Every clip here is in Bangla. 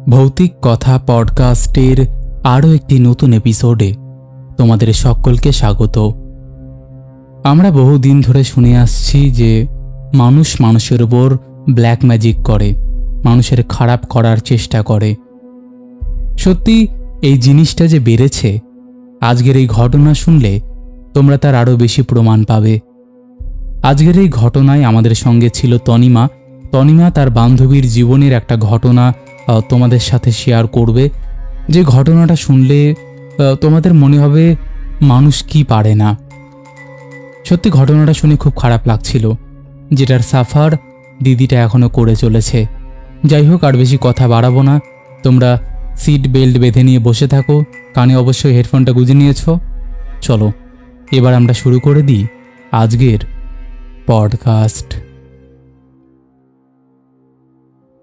ভৌতিক কথা পডকাস্টের আরও একটি নতুন এপিসোডে তোমাদের সকলকে স্বাগত। আমরা বহুদিন ধরে শুনে আসছি যে মানুষ মানুষের উপর ব্ল্যাক ম্যাজিক করে, মানুষের খারাপ করার চেষ্টা করে। সত্যি এই জিনিসটা যে বেড়েছে, আজকের এই ঘটনা শুনলে তোমরা তার আরও বেশি প্রমাণ পাবে। আজকের এই ঘটনায় আমাদের সঙ্গে ছিল তনিমা। তনিমা তার বান্ধবীর জীবনের একটা ঘটনা তোমাদের সাথে শেয়ার করবে, যে ঘটনাটা শুনলে তোমাদের মনে হবে মানুষ কি পারে না। সত্যি ঘটনাটা শুনে খুব খারাপ লাগছিল, যেটার সাফার দিদিটা এখনও করে চলেছে। যাই হোক, আর বেশি কথা বাড়াবো না, তোমরা সিট বেল্ট বেঁধে নিয়ে বসে থাকো, কানে অবশ্যই হেডফোনটা গুঁজে নিয়েছো। চলো এবার আমরা শুরু করে দিই আজকের podcast.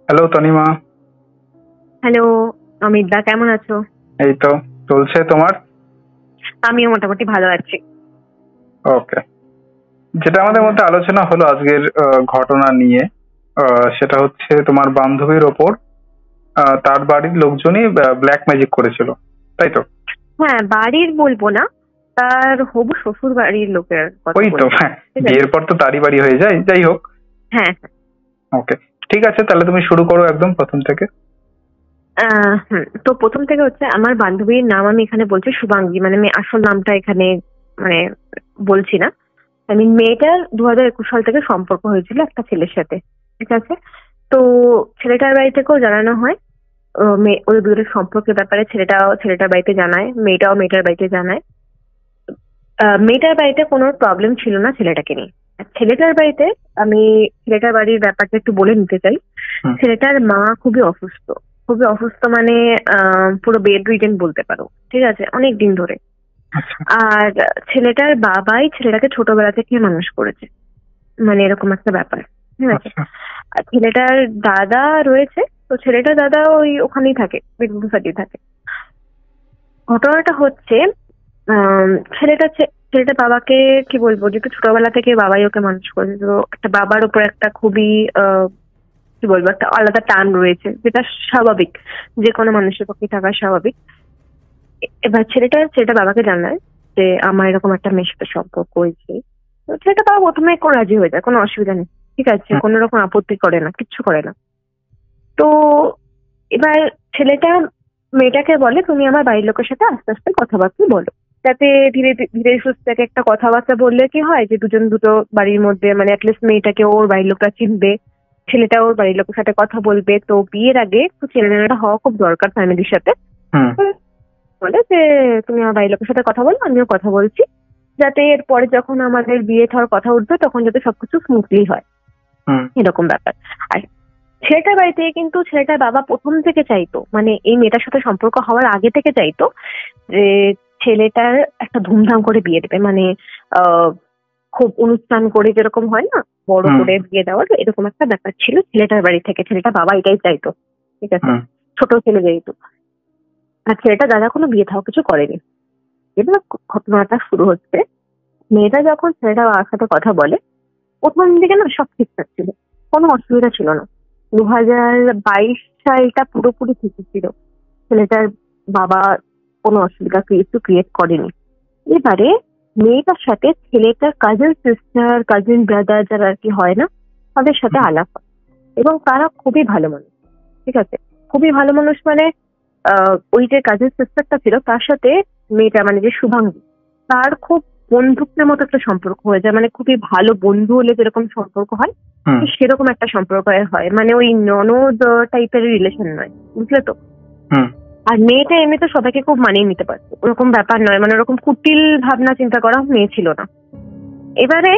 Hello Tanima. Hello Amit da, কেমন আছো? এই তো চলছে, তোমার? আমিও মোটামুটি ভালো আছি। ওকে, যেটা আমাদের মধ্যে আলোচনা হলো আজকের ঘটনা নিয়ে, সেটা হচ্ছে তোমার বান্ধবীর ওপর তার বাড়ির লোকজনই ব্ল্যাক ম্যাজিক করেছিল, তাই তো? হ্যাঁ, বাড়ির বলবো না, তার হবু শ্বশুর বাড়ির লোকের কথা। ওই তো, হ্যাঁ, বিয়ের পর তো তারই বাড়ি হয়ে যায়। যাই হোক, হ্যাঁ ওকে, ঠিক আছে, তাহলে তুমি শুরু করো একদম প্রথম থেকে। তো প্রথম থেকে হচ্ছে, আমার বান্ধবীর নাম আমি এখানে বলছি শুভাঙ্গী, মানে আমি আসল নামটা এখানে মানে বলছি না। আমি মেয়েটার 2021 সাল থেকে সম্পর্ক হয়েছিল একটা ছেলের সাথে, ঠিক আছে? তো ছেলেটার বাড়ি থেকেও জানানো হয় ওই দুটোর সম্পর্কের ব্যাপারে। ছেলেটার বাড়িতে জানায়, মেয়েটাও মেয়েটার বাড়িতে জানায়। মেয়েটার বাড়িতে কোনো প্রবলেম ছিল না ছেলেটাকে নিয়ে। ছেলেটার বাড়িতে আমি ছেলেটার বাড়ির ব্যাপারটা একটু বলে নিতে চাই। ছেলেটার মা খুবই অসুস্থ, মানে পুরো বেড রিডেন বলতে পারো, ঠিক আছে, অনেক দিন ধরে। আর ছেলেটার বাবাই ছেলেটাকে ছোটবেলা থেকে মানুষ করেছে, মানে এরকম একটা ব্যাপার, ঠিক আছে? আর ছেলেটার দাদা রয়েছে, তো ছেলেটার দাদা ওখানেই থাকে, বেগুনসাটি থাকে। ঘটনাটা হচ্ছে ছেলেটা বাবাকে কি বলবো, যেহেতু ছোটবেলা থেকে বাবাই ওকে মানুষ করেছে, তো একটা বাবার উপর একটা খুবই কি বলবো, একটা আলাদা টান রয়েছে, যেটা স্বাভাবিক, যে কোনো মানুষের পক্ষে থাকা স্বাভাবিক। এবার ছেলেটা বাবাকে জানায় যে আমার এরকম একটা মেয়ের সাথে সম্পর্ক হয়েছে। তো ছেলেটা বাবা প্রথমে রাজি হয়ে যায়, কোনো অসুবিধা নেই, ঠিক আছে, কোনো রকম আপত্তি করে না, কিচ্ছু করে না। তো এবার ছেলেটা মেয়েটাকে বলে, তুমি আমার বাড়ির লোকের সাথে আস্তে আস্তে কথাবার্তা বলো, যাতে ধীরে ধীরে সুস্থ একটা কথাবার্তা বললে কি হয় যে দুটো বাড়ির মধ্যে, মানে অ্যাটলিস্ট মেয়েটাকে ওর বাড়ির লোকরা চিনবে, ছেলেটা ওর বাড়ির লোকের সাথে কথা বলবে। তো বিয়ের আগে একটু চেনাজানা হওয়া খুব দরকার ফ্যামিলির সাথে। বলে যে তুমি আমার বাড়ির লোকের সাথে কথা বলো, আমিও কথা বলছি, যাতে এরপরে যখন আমাদের বিয়ে হওয়ার কথা উঠবে তখন যাতে সবকিছু স্মুথলি হয়, এরকম ব্যাপার। আর ছেলেটার বাড়িতে কিন্তু ছেলেটার বাবা প্রথম থেকে চাইতো, মানে এই মেয়েটার সাথে সম্পর্ক হওয়ার আগে থেকে চাইতো যে ছেলেটার একটা ধুমধাম করে বিয়ে দেবে, মানে খুব অনুষ্ঠান করে যেরকম হয় না, বড় করে বিয়ে দেওয়ার এরকম একটা ব্যাপার ছিল ছেলেটার বাড়ি থেকে। ছেলেটার বাবা এটাই চাইতো, ঠিক আছে, ছোট ছেলে যেহেতু। আর ছেলেটা দাদা কোনো বিয়ে থাও কিছু করেনি। এবার ঘটনাটা শুরু হচ্ছে, মেয়েটা যখন ছেলেটা বাবার সাথে কথা বলে, প্রথম দিকে না সব ঠিকঠাক ছিল, কোনো অসুবিধা ছিল না। 2022 সালটা পুরোপুরি ঠিক ছিল, ছেলেটার বাবা কোনো অসুবিধা ক্রিয়েট করেনি। এবারে মেয়েটার সাথে ছেলেটার কাজিন সিস্টার, কাজিন ব্রাদার যারা আর কি হয় না, তাদের সাথে আলাপ হয়, এবং তারা খুবই ভালো মানুষ, ঠিক আছে, খুবই ভালো মানুষ। মানে ওই যে কাজিন সিস্টারটা ছিল তার সাথে মেয়েটা, মানে যে শুভাঙ্গী, তার খুব বন্ধুত্বের মতো একটা সম্পর্ক হয়ে যায়, মানে খুবই ভালো বন্ধু হলে যেরকম সম্পর্ক হয় সেরকম একটা সম্পর্ক হয়, মানে ওই ননদ টাইপের রিলেশন নয়, বুঝলে তো? আর মেয়েটা এমনিতে সবাইকে খুব মানিয়ে নিতে পারতো, ওরকম ব্যাপার নয়, মানে ওরকম কুটিল ভাবনা চিন্তা করা মেয়ে ছিল না। এবারে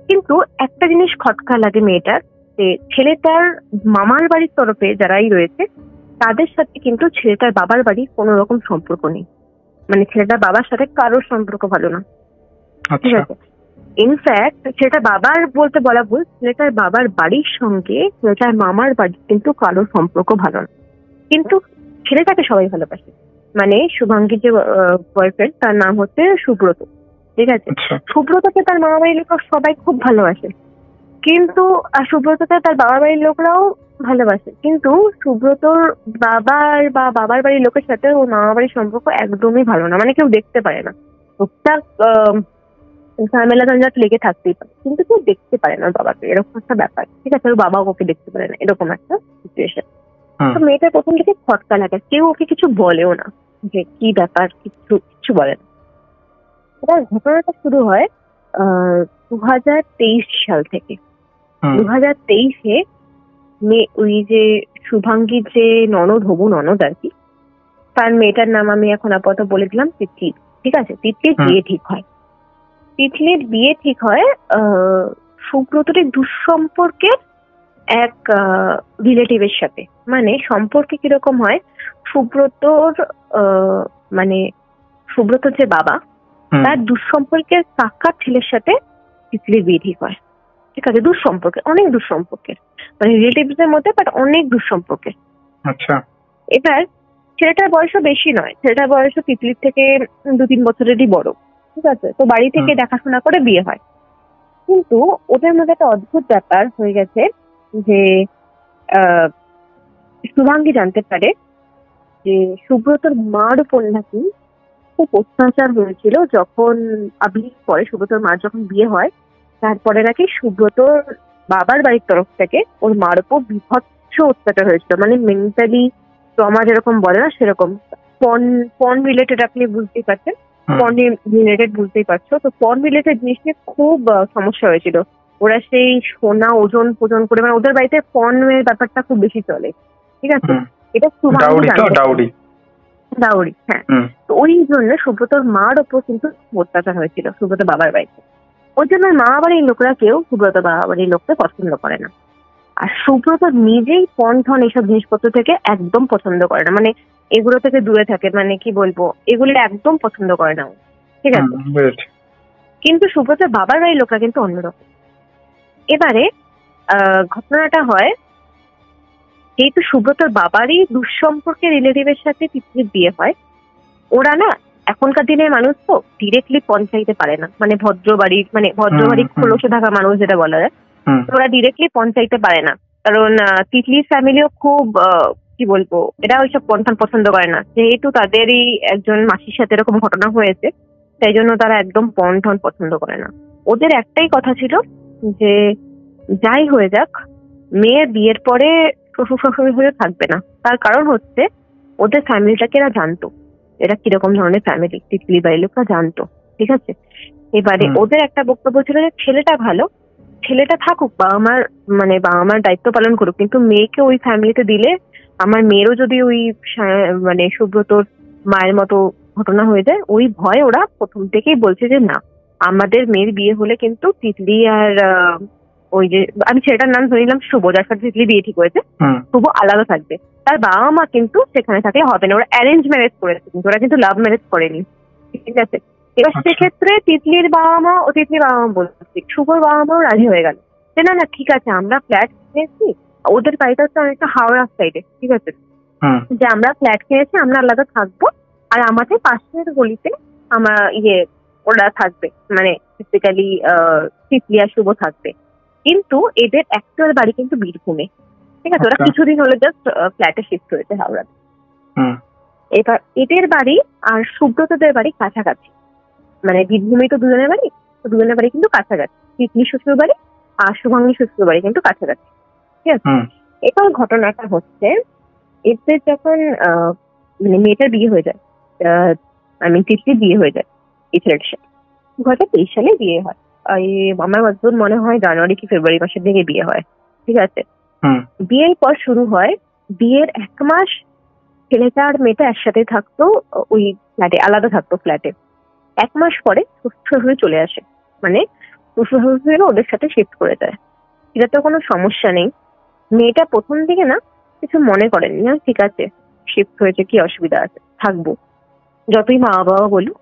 কিন্তু একটা জিনিস খটকা লাগে মেয়েটার, যে ছেলেটার মামার বাড়ির তরফে যারাই রয়েছে তাদের সাথে কিন্তু ছেলেটার বাবার বাড়ির কোনো রকম সম্পর্ক নেই, মানে ছেলেটার বাবার সাথে কারোর সম্পর্ক ভালো না, ঠিক আছে? ইনফ্যাক্ট ছেলেটার বাবার বলতে বলা ভুল, ছেলেটার বাবার বাড়ির সঙ্গে ছেলেটার মামার বাড়ির কিন্তু কারোর সম্পর্ক ভালো না। কিন্তু ছেলেটাকে সবাই ভালোবাসে, মানে শুভাঙ্গীর যে বয়ফ্রেন্ড তার নাম হচ্ছে সুব্রত, ঠিক আছে? সুব্রতকে তার মামা বাড়ির লোক সবাই খুব ভালোবাসে, কিন্তু সুব্রতকে তার বাবার বাড়ির লোকরাও ভালোবাসে, কিন্তু সুব্রতর বাবার বাড়ির লোকের সাথে ওর মামা বাড়ির সম্পর্ক একদমই ভালো না, মানে কেউ দেখতে পারে না। টুকটাক ঝামেলা ঝঞ্ঝাট লেগে থাকতেই পারে, কিন্তু কেউ দেখতে পারে না ওর বাবাকে, এরকম একটা ব্যাপার। ঠিক আছে, ওর বাবাও ওকে দেখতে পারে না, এরকম একটা সিচুয়েশন। তো মেয়েটার প্রথম থেকে খটকা লাগে, কেউ ওকে কিছু বলেও না, যে কি ব্যাপার, কিছু বলে না। এবার ঘটনাটা শুরু হয় 2023 সাল থেকে। 2023-এ ওই যে শুভাঙ্গীর যে হবু ননদ আর কি, তার মেয়েটার নাম আমি এখন আপাতত বলে দিলাম তিতলি। ঠিক আছে, তিতলির বিয়ে ঠিক হয়। তিতলির বিয়ে ঠিক হয় সুব্রতর দুঃসম্পর্কের এক রিলেটিভের সাথে। মানে সম্পর্কে কিরকম হয়, সুব্রতর মানে সুব্রতর যে বাবা, তার দুঃসম্পর্কের কাকার ছেলের সাথে তিতলির বিয়ে ঠিক হয়। ঠিক আছে, দুঃসম্পর্কের, অনেক দুঃসম্পর্কের, মানে রিলেটিভস এর মধ্যে, বাট অনেক দুঃসম্পর্কের। আচ্ছা। এবার ছেলেটার বয়সও বেশি নয়, ছেলেটার বয়সও তিতলির থেকে 2-3 বছরেরই বড়। ঠিক আছে, তো বাড়ি থেকে দেখাশোনা করে বিয়ে হয়। কিন্তু ওদের মধ্যে একটা অদ্ভুত ব্যাপার হয়ে গেছে যে শুভাঙ্গী জানতে পারে যে সুব্রতর মার উপর নাকি খুব অত্যাচার হয়েছিল যখন পরে সুব্রতর মার যখন বিয়ে হয়, তারপরে নাকি সুব্রতর বাবার বাড়ির তরফ থেকে ওর মার উপর বিভৎস অত্যাচার হয়েছিল। মানে মেন্টালি ট্রমা যেরকম বলে না, সেরকম। পর্ন রিলেটেড আপনি বুঝতেই পারছেন, পর্ন রিলেটেড বুঝতেই পারছো, তো পর্ন রিলেটেড জিনিস নিয়ে খুব সমস্যা হয়েছিল। ওরা সেই সোনা ওজন করে, মানে ওদের বাড়িতে পর্নের ব্যাপারটা খুব বেশি চলে। ঠিক আছে, এটা ডাউরি, হ্যাঁ। তো ওই জন্য সুব্রতর মার ওপর কিন্তু অত্যাচার হয়েছিল সুব্রত বাবার বাড়িতে। ওই জন্য মামা বাড়ির লোকরা কেউ সুব্রত বাবা বাড়ির লোককে পছন্দ করে না। আর সুব্রত নিজেই পণ এইসব জিনিসপত্র থেকে একদম পছন্দ করে না, মানে এগুলো থেকে দূরে থাকে, মানে কি বলবো, এগুলো একদম পছন্দ করে না। ঠিক আছে, কিন্তু সুব্রতর বাবার বাড়ির লোকরা কিন্তু অন্যরকম। এবারে ঘটনাটা হয়, যেহেতু সুব্রতর বাবারই দুঃসম্পর্কের রিলেটিভের সাথে তিতলির বিয়ে হয়, ওরা না এখনকার দিনের মানুষ তো ডিরেক্টলি পণ চাইতে পারে না, মানে ভদ্রবাড়ি খোলসে থাকা মানুষ যেটা বলা যায়, ওরা ডিরেক্টলি পণ চাইতে পারে না। কারণ তিতলির ফ্যামিলিও খুব কি বলবো, এরা ওইসব পণ পছন্দ করে না, যেহেতু তাদেরই একজন মাসির সাথে এরকম ঘটনা হয়েছে, তাই জন্য তারা একদম পণ পছন্দ করে না। ওদের একটাই কথা ছিল যে যাই হয়ে যাক, মেয়ের বিয়ের পরে শ্বশুর শাশুড়ি হয়ে থাকবে না। তার কারণ হচ্ছে ওদের ফ্যামিলিটাকে এরা জানতো, এরা কিরকম ধরনের ফ্যামিলি, তিতলি বাড়ির লোকরা জানতো। ঠিক আছে, এবারে ওদের একটা বক্তব্য ছিল যে ছেলেটা ভালো, ছেলেটা থাকুক, বাবা মার দায়িত্ব পালন করুক, কিন্তু মেয়েকে ওই ফ্যামিলিতে দিলে আমার মেয়েরও যদি ওই মানে সুব্রতর মায়ের মতো ঘটনা হয়ে যায়, ওই ভয় ওরা প্রথম থেকেই বলছে যে না, আমাদের মেয়ের বিয়ে হলে কিন্তু তিতলি আর ওই যে আমি ছেলেটার নাম ধরে নিলাম শুভ, যার সাথে তিতলি বিয়ে ঠিক হয়েছে, শুভ আলাদা থাকবে, তার বাবা মা কিন্তু সেখানে থাকলে হবে না। ওরা অ্যারেঞ্জ ম্যারেজ করেছে, কিন্তু ওরা কিন্তু লাভ ম্যারেজ করেনি। ঠিক আছে, এবার সেক্ষেত্রে তিতলির বাবা মা বলছে, শুভর বাবা মাও রাজি হয়ে গেল যে না ঠিক আছে, আমরা ফ্ল্যাট কিনেছি, ওদের বাড়িটা হচ্ছে অনেকটা হাওড়া সাইডে। ঠিক আছে, যে আমরা ফ্ল্যাট কিনেছি, আমরা আলাদা থাকবো, আর আমাদের পাশের গলিতে ওরা থাকবে, মানে বেসিক্যালি তিতলি আর শুভ থাকবে। কিন্তু এদের অ্যাকচুয়াল বাড়ি কিন্তু বীরভূমে। ঠিক আছে, ওরা কিছুদিন হলো জাস্ট ফ্ল্যাটে শিফট হয়েছে হাওড়াতে। এবার এদের বাড়ি আর সুব্রতদের বাড়ি কাছাকাছি, মানে বীরভূমে তো দুজনের বাড়ি, তো দুজনের বাড়ি কিন্তু কাছাকাছি। তিতলি শ্বশুর বাড়ি আর শুভাঙ্গী শ্বশুর বাড়ি কিন্তু কাছাকাছি। ঠিক আছে, এবার ঘটনাটা হচ্ছে এদের যখন মানে মেয়েটার বিয়ে হয়ে যায়, তিতলির বিয়ে হয়ে যায় এই ছেলেটার সাথে, 2023 সালে বিয়ে হয়। আমার মজবুত মনে হয় জানুয়ারি কি ফেব্রুয়ারি মাসের দিকে বিয়ে হয়। ঠিক আছে, বিয়ের পর শুরু হয়, বিয়ের 1 মাস ছেলেটা আর মেয়েটা একসাথে থাকতো, ওই ফ্ল্যাটে আলাদা থাকতো ফ্ল্যাটে। 1 মাস পরে শ্বশুর চলে আসে, মানে শ্বশুর ওদের সাথে শিফট করে দেয়। এটা তো কোনো সমস্যা নেই। মেয়েটা প্রথম দিকে না কিছু মনে করেনি, না ঠিক আছে শিফট হয়েছে, কি অসুবিধা আছে, থাকবো, যতই মা বাবা বলুক।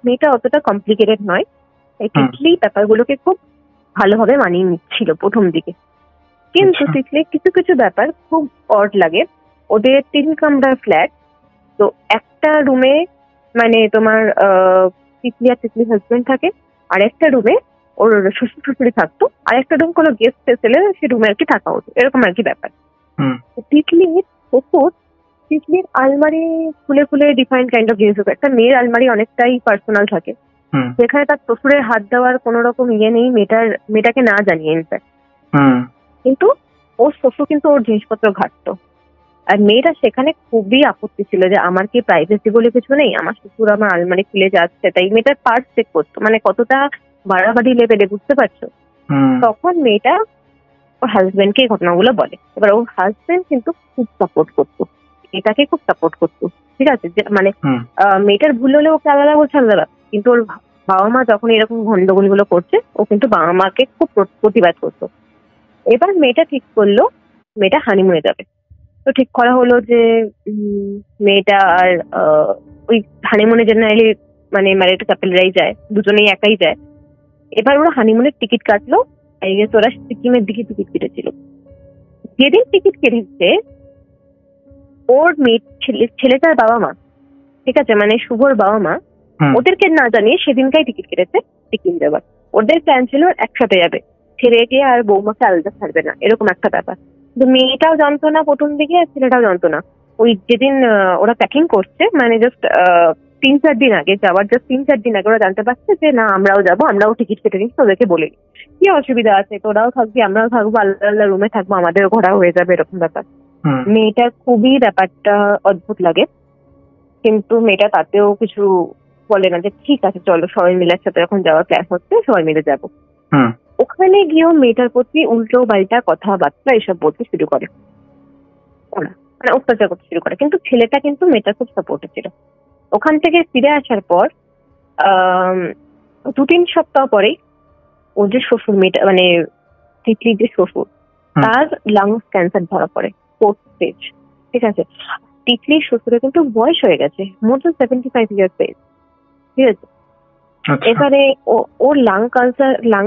মেয়েটা অতটা কমপ্লিকেটেড নয়, তিতলি ব্যাপারগুলোকে খুব ভালোভাবে মানিয়ে নিচ্ছিল প্রথম দিকে। কিন্তু তিতলির কিছু কিছু ব্যাপার খুব অড লাগে। ওদের 3 কামরার ফ্ল্যাট, তো একটা রুমে মানে তোমার তিতলি আর তিতলির হাজবেন্ড থাকে, আর একটা রুমে ওর শ্বশুর শাশুড়ি থাকতো, আর একটা রুম কোনো গেস্ট এসেলে সে রুমে আর কি থাকা হতো, এরকম আর কি ব্যাপার। তিতলির শ্বশুর তিতলির আলমারি খুলে খুলে ডিফাইন্ড কাইন্ড অফ জিনিস হতো। একটা মেয়ের আলমারি অনেকটাই পার্সোনাল থাকে, যেখানে তার শ্বশুরের হাত দেওয়ার কোন রকম ইয়ে নেই, মেয়েটাকে না জানিয়ে ইনফ্যাক্ট। কিন্তু ওর শ্বশুর কিন্তু ওর জিনিসপত্র ঘাটতো, আর মেয়েটা সেখানে খুবই আপত্তি ছিল যে আমার কি প্রাইভেসি বলে কিছু নেই, আমার শ্বশুর আমার আলমারি খুলে যাচ্ছে। তাই মেয়েটার পার্স চেক করতো, মানে কতটা বাড়াবাড়ি লেভেলে, বুঝতে পারছো? তখন মেয়েটা ওর হাজবেন্ডকে এই ঘটনাগুলো বলে। এবার ওর হাজবেন্ড কিন্তু খুব সাপোর্ট করতো, মেয়েটাকে খুব সাপোর্ট করতো, ঠিক আছে? মানে মেয়েটার ভুল হলে ওকে আলাদা বলছে আলাদা, কিন্তু ওর বাবা মা যখন এরকম গন্ডগোল গুলো করছে ও কিন্তু বাবা মাকে খুব প্রতিবাদ করতো। এবার মেয়েটা ঠিক করলো মেয়েটা হানিমুনে যাবে। তো ঠিক করা হলো যে মেয়েটা আর ওই হানিমুনে জেনারেলি মানে ম্যারিড কাপলরাই যায়, দুজনেই একাই যায়। এবার ওরা হানিমুনের টিকিট কাটলো, ওরা সিকিমের দিকে টিকিট কেটেছিল। যেদিন টিকিট কেটেছে ওর ছেলেটার বাবা মা, ঠিক আছে, মানে শুভর বাবা মা, ওদেরকে না জানিয়ে সেদিনকাই টিকিট কেটেছে সিকিম যাবার। ওদের প্ল্যান ছিল একসাথে যাবে, ছেলেকে আর বৌমাকে আলাদা ছাড়বে না, এরকম একটা ব্যাপার। কিন্তু মেয়েটাও জানতো না প্রথম দিকে, আর ছেলেটাও জানতো না। ওই যেদিন ওরা প্যাকিং করছে, মানে জাস্ট 3-4 দিন আগে যাওয়ার, জাস্ট 3-4 দিন আগে ওরা জানতে পারছে যে না আমরাও যাবো, আমরাও টিকিট কেটে নিচ্ছি, ওদেরকে বলে কি অসুবিধা আছে, তোরাও থাকবি আমরাও থাকবো, আলাদা আলাদা রুমে থাকবো, আমাদেরও ঘোরা হয়ে যাবে, এরকম ব্যাপার। মেয়েটার খুবই ব্যাপারটা অদ্ভুত লাগে, কিন্তু মেয়েটা তাতেও কিছু বলে না, যে ঠিক আছে চলো সবাই মিলে একসাথে যখন যাওয়ার প্ল্যান হচ্ছে সবাই মিলে যাবো। ওখানে গিয়েও মেয়েটার প্রতি উল্টো পাল্টা কথাবার্তা এসব বলতে শুরু করে ওরা, মানে অত্যাচার করতে শুরু করে। কিন্তু ছেলেটা কিন্তু মেয়েটার খুব সাপোর্টে ছিল। ওখান থেকে ফিরে আসার পর 2-3 সপ্তাহ পরেই ও যে শ্বশুর, মেয়েটা মানে তিতলির যে শ্বশুর, তার লাংস ক্যান্সার ধরা পড়ে 4th স্টেজ, ঠিক আছে? তিতলির শ্বশুরের কিন্তু বয়স হয়ে গেছে, মোর দেন 75 ইয়ার্স এজ, ঠিক আছে? এবারে ওর লাং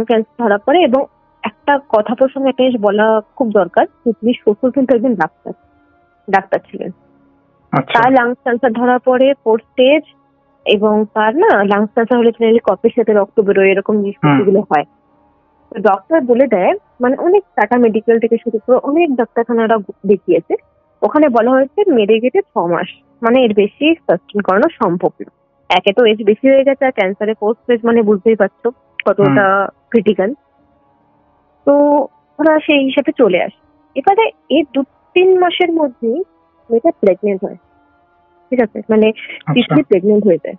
ক্যান্সার ধরা পড়ে। এবং একটা কথা প্রসঙ্গে একটা জিনিস বলা খুব দরকার, তিতলির শ্বশুর কিন্তু একজন ডাক্তার ছিলেন। তার লাংস ক্যান্সার ধরা পড়ে 4th স্টেজ, এবং তার না লাংস ক্যান্সার হলে কফের সাথে রক্ত বেরোয়, এরকম জিনিসগুলো হয়। ডক্টর বলে দেয়, মানে অনেক টাটা মেডিকেল থেকে শুরু করে অনেক ডাক্তারখানারা দেখিয়েছে, ওখানে বলা হয়েছে মেরে গেছে 6 মাস, মানে এর বেশি সাস্টেন করানো সম্ভব না। একে তো এজ বেশি হয়ে গেছে, আর ক্যান্সারের 4th স্টেজ মানে বুঝতেই পারছো কতটা ক্রিটিক্যাল। তো ওরা সেই হিসাবে চলে আসে। এবারে এই 2-3 মাসের মধ্যেই মেয়েটা প্রেগনেন্ট হয়, ঠিক আছে, মানে তিতলি প্রেগনেন্ট হয়ে যায়।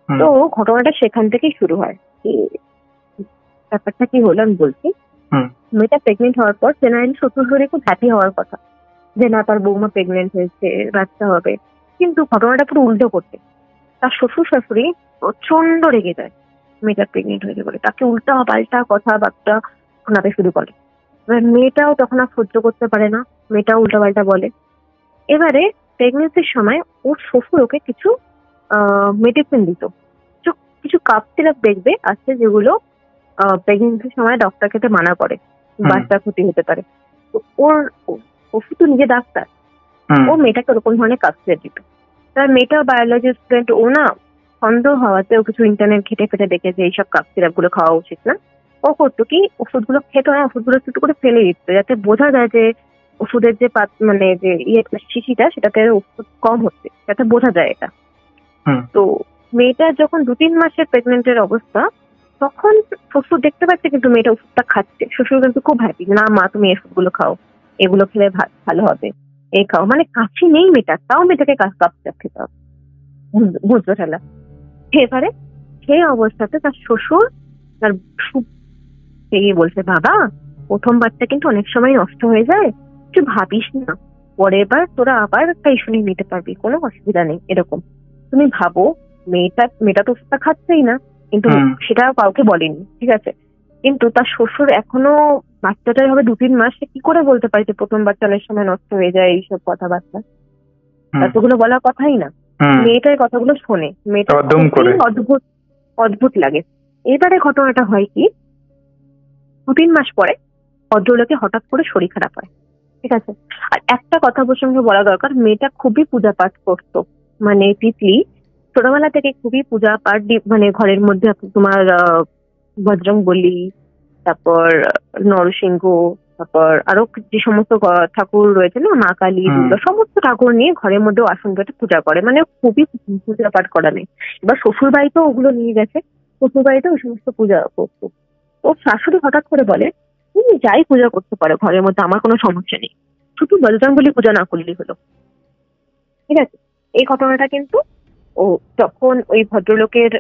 তো ঘটনাটা সেখান থেকেই শুরু হয়। ব্যাপারটা কি হলো আমি বলছি। মেয়েটা প্রেগনেন্ট হওয়ার পর জেনারেলি শ্বশুরবাড়ি খুব হ্যাপি হওয়ার কথা যে না তার বৌমা প্রেগনেন্ট হয়েছে, বাচ্চা হবে। কিন্তু ঘটনাটা পুরো উল্টো করতে, তার শ্বশুর শাশুড়ি প্রচন্ড রেগে যায় মেয়েটা প্রেগনেন্ট হয়েছে বলে, তাকে উল্টা পাল্টা কথাবার্তা শোনাতে শুরু করে। এবার মেয়েটাও তখন আর সহ্য করতে পারে না, মেয়েটাও উল্টা পাল্টা বলে। এবারে প্রেগনেন্সির সময় ওর শ্বশুর ওকে কিছু মেডিসিন দিত, কিছু কাপ সিরাপ দেখবে আছে যেগুলো প্রেগনেন্সির সময় ডক্টর খেতে মানা করে, বাচ্চার ক্ষতি হতে পারে। তো ওর শ্বশুর তো নিজে ডাক্তার, ও মেয়েটাকে ওরকম ধরনের কাপ সিরাপ দিত। তার মেয়েটা বায়োলজি স্টুডেন্ট, ও না সন্দেহ হওয়াতে ও কিছু ইন্টারনেট ঘেটে ফেটে দেখেছে এইসব কাপ সিরাপ গুলো খাওয়া উচিত না। ও করতো কি, ওষুধগুলো খেতো না, ওষুধগুলো একটু করে ফেলে দিত, যাতে বোঝা যায় যে ওষুধের যে মানে যে শিশিটা সেটাতে ওষুধ কম হচ্ছে, যাতে বোঝা যায় এটা। তো মেয়েটা যখন 2-3 মাসের প্রেগনেন্টের অবস্থা, তখন শ্বশুর দেখতে পাচ্ছে কিন্তু মেয়েটা ওষুধটা খাচ্ছে। শ্বশুর কিন্তু খুব হ্যাপি, না মা তুমি এই ওষুধগুলো খাও, এগুলো খেলে ভালো হবে, এই খাও, মানে কাছে নেই মেয়েটা, তাও মেয়েটাকে কাপ খেতে হবে, বুঝতে ঠেলা। এবারে সেই অবস্থাতে তার শ্বশুর তার বলছে, বাবা প্রথম বাচ্চা কিন্তু অনেক সময় নষ্ট হয়ে যায়, তুই ভাবিস না, পরের বার তোরা আবার একটা ইস্যু নিতে পারবি, কোনো অসুবিধা নেই, এরকম তুমি ভাবো। মেয়েটা তো ওষুধটা খাচ্ছেই না, কিন্তু সেটা কাউকে বলেনি, ঠিক আছে? কিন্তু তার শ্বশুর এখনো বাচ্চাটাই হবে 2-3 মাস, সে কি করে বলতে পারে যে প্রথম বাচ্চা অনেক সময় নষ্ট হয়ে যায়, এইসব কথাবার্তা এতগুলো বলার কথাই না। মেয়েটার কথাগুলো শোনে, মেয়েটা অদ্ভুত লাগে। এবারে ঘটনাটা হয় কি, 2-3 মাস পরে ভদ্রলোকে হঠাৎ করে শরীর খারাপ হয়, ঠিক আছে? আর একটা কথা প্রসঙ্গে বলা দরকার, মেয়েটা খুবই পূজা পাঠ করতো, মানে তিতলি ছোটবেলা থেকে খুবই পূজা পাঠ, মানে ঘরের মধ্যে তোমার বজরং বলি, তারপর নরসিংহ, তারপর আরো যে সমস্ত ঠাকুর রয়েছে না, মা কালী, দুর্গা, সমস্ত ঠাকুর নিয়ে ঘরের মধ্যে আসন পেতে পূজা করে, মানে খুবই পূজা পাঠ করা নেই। এবার শ্বশুর বাড়িতেও ওগুলো নিয়ে গেছে, শ্বশুর বাড়িতে ওই সমস্ত পূজা করতো। ও শাশুড়ি হঠাৎ করে বলে, তুমি যাই পূজা করতে পারো ঘরের মধ্যে, আমার কোনো সমস্যা নেই, শুধু বজরং বলি পূজা না করলেই হলো। ঠিক আছে, এই ঘটনাটা কিন্তু ও যখন ওই ভদ্রলোকের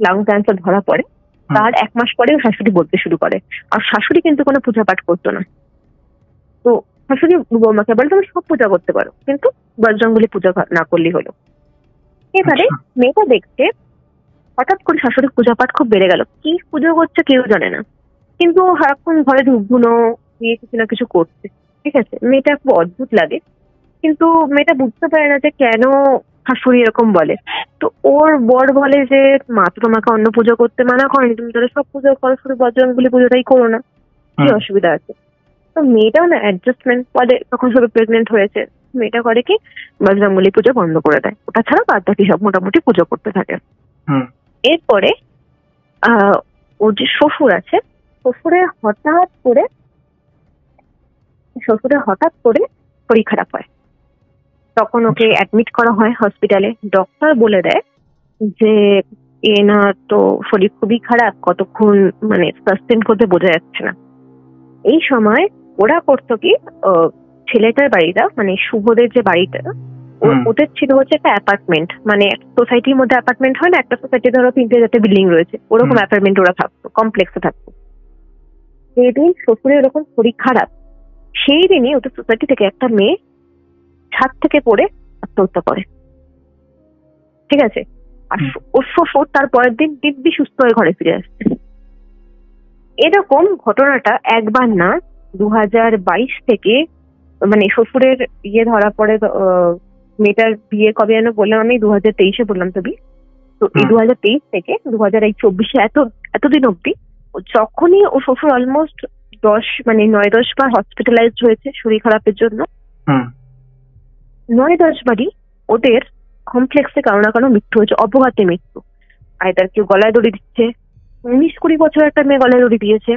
লাং ক্যান্সার ধরা পড়ে তার 1 মাস পরে শাশুড়ি বলতে শুরু করে। আর শাশুড়ি কিন্তু কোনো পূজা পাঠ করতো না। তো শাশুড়ি বৌমাকে বলে, তুমি সব পূজা করতে পারো, কিন্তু বজরংবলী পূজা না করলেই হলো। এবারে মেয়েটা দেখতে হঠাৎ করে শাশুড়ি পূজা পাঠ খুব বেড়ে গেল, কি পুজো করছে কেউ জানে না, কিন্তু সারাক্ষণ ঘরে ধূপগুনো দিয়ে কিছু না কিছু করছে। ঠিক আছে, মেয়েটা খুব অদ্ভুত লাগে, কিন্তু মেয়েটা বুঝতে পারে না যে কেন শাশুড়ি এরকম বলে। তো ওর বর বলে যে মা তো তোমাকে অন্য পুজো করতে মানা করেনি, তুমি তাহলে সব পুজো করো, শুধু বজরংবলী পুজোটাই করো না, কি অসুবিধা আছে? তো মেয়েটাও না অ্যাডজাস্টমেন্ট বলে, তখন সবে প্রেগনেন্ট হয়েছে, মেয়েটা করে কি বজরংবলী পুজো বন্ধ করে দেয়, ওটা ছাড়া বাদ বাকি সব মোটামুটি পুজো করতে থাকে। এরপরে ওর যে শ্বশুর আছে, শ্বশুরের হঠাৎ করে শরীর খারাপ হয়, তখন ওকে অ্যাডমিট করা হয় হসপিটালে। ডক্টর বলে দেয় যে এনার তো শরীর খুবই খারাপ, কতক্ষণ মানে সাস্টেন করতে বোঝা যাচ্ছে না। এই সময় ওরা করতো কি, ছেলেটার বাড়িটা মানে শুভদের যে বাড়িটা, ওদের ছিল হচ্ছে একটা অ্যাপার্টমেন্ট, মানে সোসাইটির মধ্যে অ্যাপার্টমেন্ট হয় না, একটা সোসাইটি ধরো 3-4 বিল্ডিং রয়েছে, ওরকম অ্যাপার্টমেন্ট ওরা থাকতো, কমপ্লেক্সে থাকতো। যেদিন শ্বশুরের ওরকম শরীর খারাপ, সেই দিনই ওদের সোসাইটি থেকে একটা মেয়ে ছাদ থেকে পড়ে আত্মহত্যা করে। ঠিক আছে, আর ওর শ্বশুর তার পরের দিন দিব্যি সুস্থ হয়ে ঘরে ফিরে আসছে। এরকম ঘটনাটা একবার না, 2022 থেকে, মানে শ্বশুরের ধরা পড়ে, মেয়েটার বিয়ে কবে যেন বললাম আমি, 2023-এ বললাম তো বিয়ে। তো এই 2023 থেকে 2024-এ এতদিন অব্দি যখনই ও শ্বশুর অলমোস্ট 9-10 বার হসপিটালাইজড হয়েছে শরীর খারাপের জন্য, 9-10 বারই ওদের কমপ্লেক্সে কারো না কারো মৃত্যু হয়েছে, অপঘাতে মৃত্যু। আইদার কেউ গলায় দড়ি দিচ্ছে, 19-20 বছর একটা মেয়ে গলায় দড়ি দিয়েছে,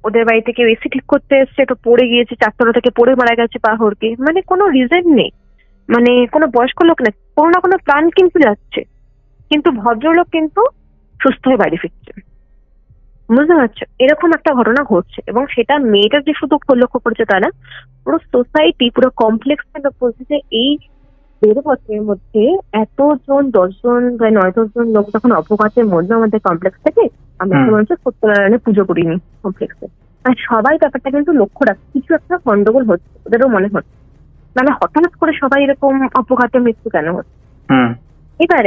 ওদের বাড়িতে কেউ এসি ঠিক করতে এসছে, তো পড়ে গিয়েছে, 4 তলা থেকে পড়ে মারা গেছে পা হড়কে, মানে কোনো রিজন নেই, মানে কোনো বয়স্ক লোক না, কোনো না কোনো প্রাণ কিন্তু যাচ্ছে, কিন্তু ভদ্রলোক কিন্তু সুস্থ হয়ে বাড়ি ফিরছে। বুঝতে পারছো, এরকম একটা ঘটনা ঘটছে, এবং সেটা মেয়েটা যে শুধু লক্ষ্য করেছে তা না, পুরো সোসাইটি, পুরো কমপ্লেক্স বলছে যে এই 1.5 বছরের মধ্যে এতজন 10 জন বা 9-10 জন লোক যখন অপঘাতের মধ্যে আমাদের কমপ্লেক্স থেকে, আমরা মানুষের সত্যনারায়ণে পুজো করিনি কমপ্লেক্সে। আর সবাই ব্যাপারটা কিন্তু লক্ষ্য রাখছে, কিছু একটা গন্ডগোল হচ্ছে, ওদেরও মনে হচ্ছে, মানে হঠাৎ করে সবাই এরকম অপঘাতে মৃত্যু কেন হচ্ছে। এবার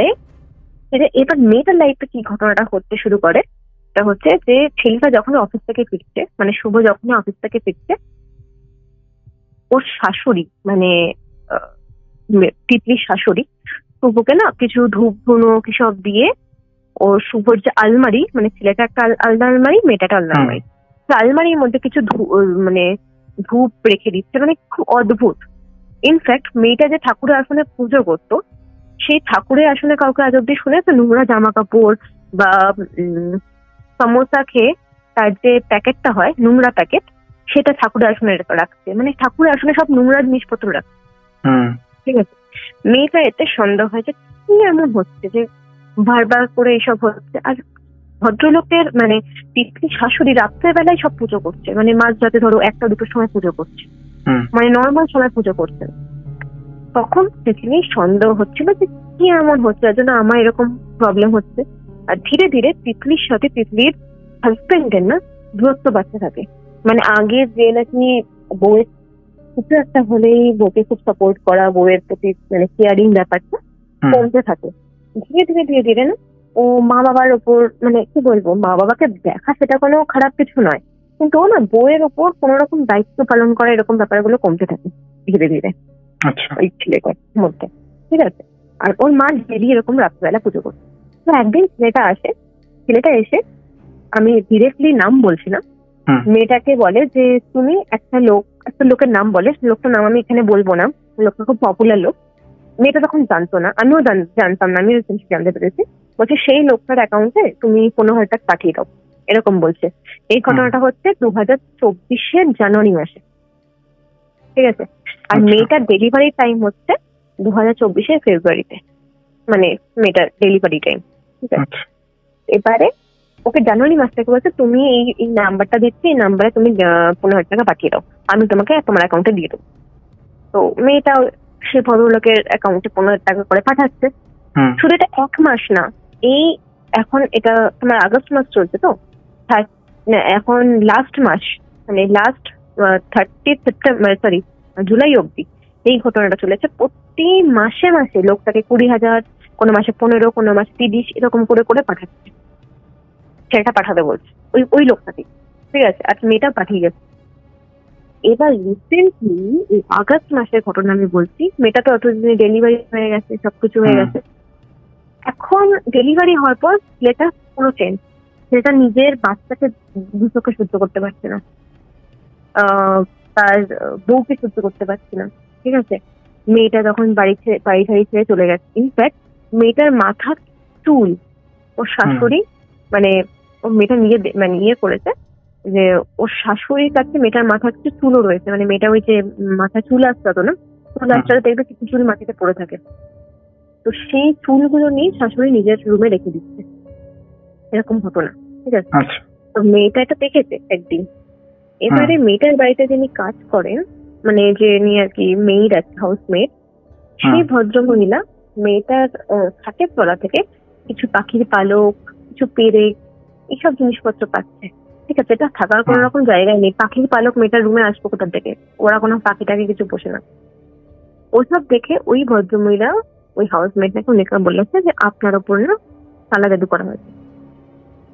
মেয়েটার লাইফে কি ঘটনাটা ঘটতে শুরু করে, এটা হচ্ছে যে ছেলেটা যখন অফিস থেকে ফিরছে, মানে শুভ যখন অফিস থেকে ফিরছে, ওর শাশুড়ি মানে তিতলির শাশুড়ি শুভকে না কিছু ধূপ ধুনো কি সব দিয়ে, ও শুভর যে আলমারি, মানে ছেলেটা একটা আলাদা আলমারি, মেয়েটা একটা আলাদা আলমারি, আলমারির মধ্যে কিছু মানে ধূপ রেখে দিচ্ছে, মানে খুব অদ্ভুত। ইনফ্যাক্ট মেয়েটা যে ঠাকুরের আসনে পুজো করতো, সেই ঠাকুরের আসনে কাউকে আজ অব্দি শুনেছে নোংরা জামা কাপড় বা সমোসা খেয়ে তার যে প্যাকেটটা হয়, নোংরা প্যাকেট, সেটা ঠাকুরের আসনে রাখছে, মানে ঠাকুরের আসনে সব নোংরা জিনিসপত্র রাখছে। ঠিক আছে, মেয়েটা এতে সন্দেহ হয় যে কি এমন হচ্ছে যে বারবার করে এইসব হচ্ছে। আর ভদ্রলোকের মানে তিতলি শাশুড়ি রাত্রেবেলায় সব পুজো করছে, মানে মাঝরাতে ধরো 1-2-র সময় পুজো করছে, মানে নর্মাল সময় পুজো করছে। তখন তিতলি সন্দেহ হচ্ছিল যে কি এমন হচ্ছে, যার জন্য আমার এরকম প্রবলেম হচ্ছে। আর ধীরে ধীরে তিতলির সাথে তিতলির হাজবেন্ডের না দূরত্ব বাড়তে থাকে, মানে আগে যে নাকি বউয়ের কিছু একটা হলেই বউকে খুব সাপোর্ট করা, বউয়ের প্রতি মানে কেয়ারিং ব্যাপারটা কমতে থাকে। ধীরে ধীরে ধীরে ধীরে না ও মা বাবার ওপর, মানে কি বলবো, মা বাবাকে দেখা সেটা কোনো খারাপ কিছু নয়, কিন্তু ও না বউয়ের ওপর কোন রকম দায়িত্ব পালন করা, এরকম ব্যাপারগুলো কমতে থাকে ধীরে ধীরে ওই ছেলেটার মধ্যে। ঠিক আছে, আর ওর মা ডেলি এরকম রাত্রিবেলা পুজো করছে। তো একদিন ছেলেটা এসে, আমি ডিরেক্টলি নাম বলছি না, মেয়েটাকে বলে যে তুমি একটা লোকের নাম বলে, লোকটার নাম আমি এখানে বলবো না, লোকটা খুব পপুলার লোক। মেয়েটা তখন জানতো না, আমিও জানতাম না, আমি জানতে পেরেছি বলছে সেই লোকটার অ্যাকাউন্টে তুমি 15,000 টাকা পাঠিয়ে দাও, এরকম বলছে। এই ঘটনাটা হচ্ছে 2024 জানুয়ারি মাসে, ঠিক আছে। আর মেয়েটার ডেলিভারি টাইম হচ্ছে 2024 ফেব্রুয়ারিতে, মানে মেয়েটার ডেলিভারি টাইম, ঠিক আছে। এবারে ওকে জানুয়ারি মাস থেকে বলছে তুমি এই নাম্বারটা দিচ্ছি, এই নাম্বারে তুমি 15,000 টাকা পাঠিয়ে দাও, আমি তোমাকে তোমার অ্যাকাউন্টে দিয়ে দেবো। তো মেয়েটা সে ভদ্রলোকের অ্যাকাউন্টে 15,000 টাকা করে পাঠাচ্ছে। শুধু এটা 1 মাস না, এই এখন এটা তোমার আগস্ট মাস চলছে, তো এখন লাস্ট মাস, মানে লাস্ট 30 সেপ্টেম্বর, সরি জুলাই অব্দি এই ঘটনাটা চলেছে। প্রতি মাসে মাসে লোকটাকে 20,000, কোনো মাসে 15, কোনো মাসে 30 এরকম করে করে পাঠাচ্ছে। সেটা পাঠাতে বলছে ওই লোকটাকে, ঠিক আছে। আর মেয়েটা পাঠিয়ে গেছে। এবার রিসেন্টলি এই আগস্ট মাসের ঘটনা আমি বলছি, মেয়েটা তো অতদিনে ডেলিভারি হয়ে গেছে, সবকিছু হয়ে গেছে। এখন ডেলিভারি হওয়ার পর ছেলেটা পুরো চেঞ্জ, ছেলেটা নিজের বাচ্চাকে দুটোকে সহ্য করতে পারছে না, তার বউকে সহ্য করতে পারছে না, ঠিক আছে। মেয়েটা তখন বাড়ি ছেড়ে চলে গেছে। ইনফ্যাক্ট মেয়েটার মাথার চুল ওর শাশুড়ি, মানে ও মেয়েটা নিজে মানে ইয়ে করেছে যে ওর শাশুড়ির কাছে মেয়েটার মাথার কিছু চুলও রয়েছে, মানে মেয়েটা ওই যে মাথা চুল আসতো না, চুল আসতে দেখবে কিছু চুল মাটিতে পড়ে থাকে, তো সেই চুলগুলো নিয়ে শাশুড়ি নিজের রুমে রেখে দিচ্ছে, এরকম ঘটনা, ঠিক আছে। তো মেয়েটা এটা দেখেছে একদিন। এবারে মেয়েটার বাড়িতে যিনি কাজ করেন, মানে যে নিয়ে আর কি মেইড আছে, হাউস মেড, সেই ভদ্র মহিলা মেয়েটার খাটের তলা থেকে কিছু পাখির পালক, কিছু পেরেক, এইসব জিনিসপত্র পাচ্ছে, ঠিক আছে। এটা থাকার কোনো রকম জায়গায় নেই, পাখির পালক মেয়েটার রুমে আসবো কোথার থেকে, ওরা কোনো পাখিটাকে কিছু পোষে না। ওসব দেখে ওই ভদ্রমহিলা ওই হাউস মেটটাকে উনিকে বলেছে যে আপনার ওপর না তালা জাদু করা হয়েছে,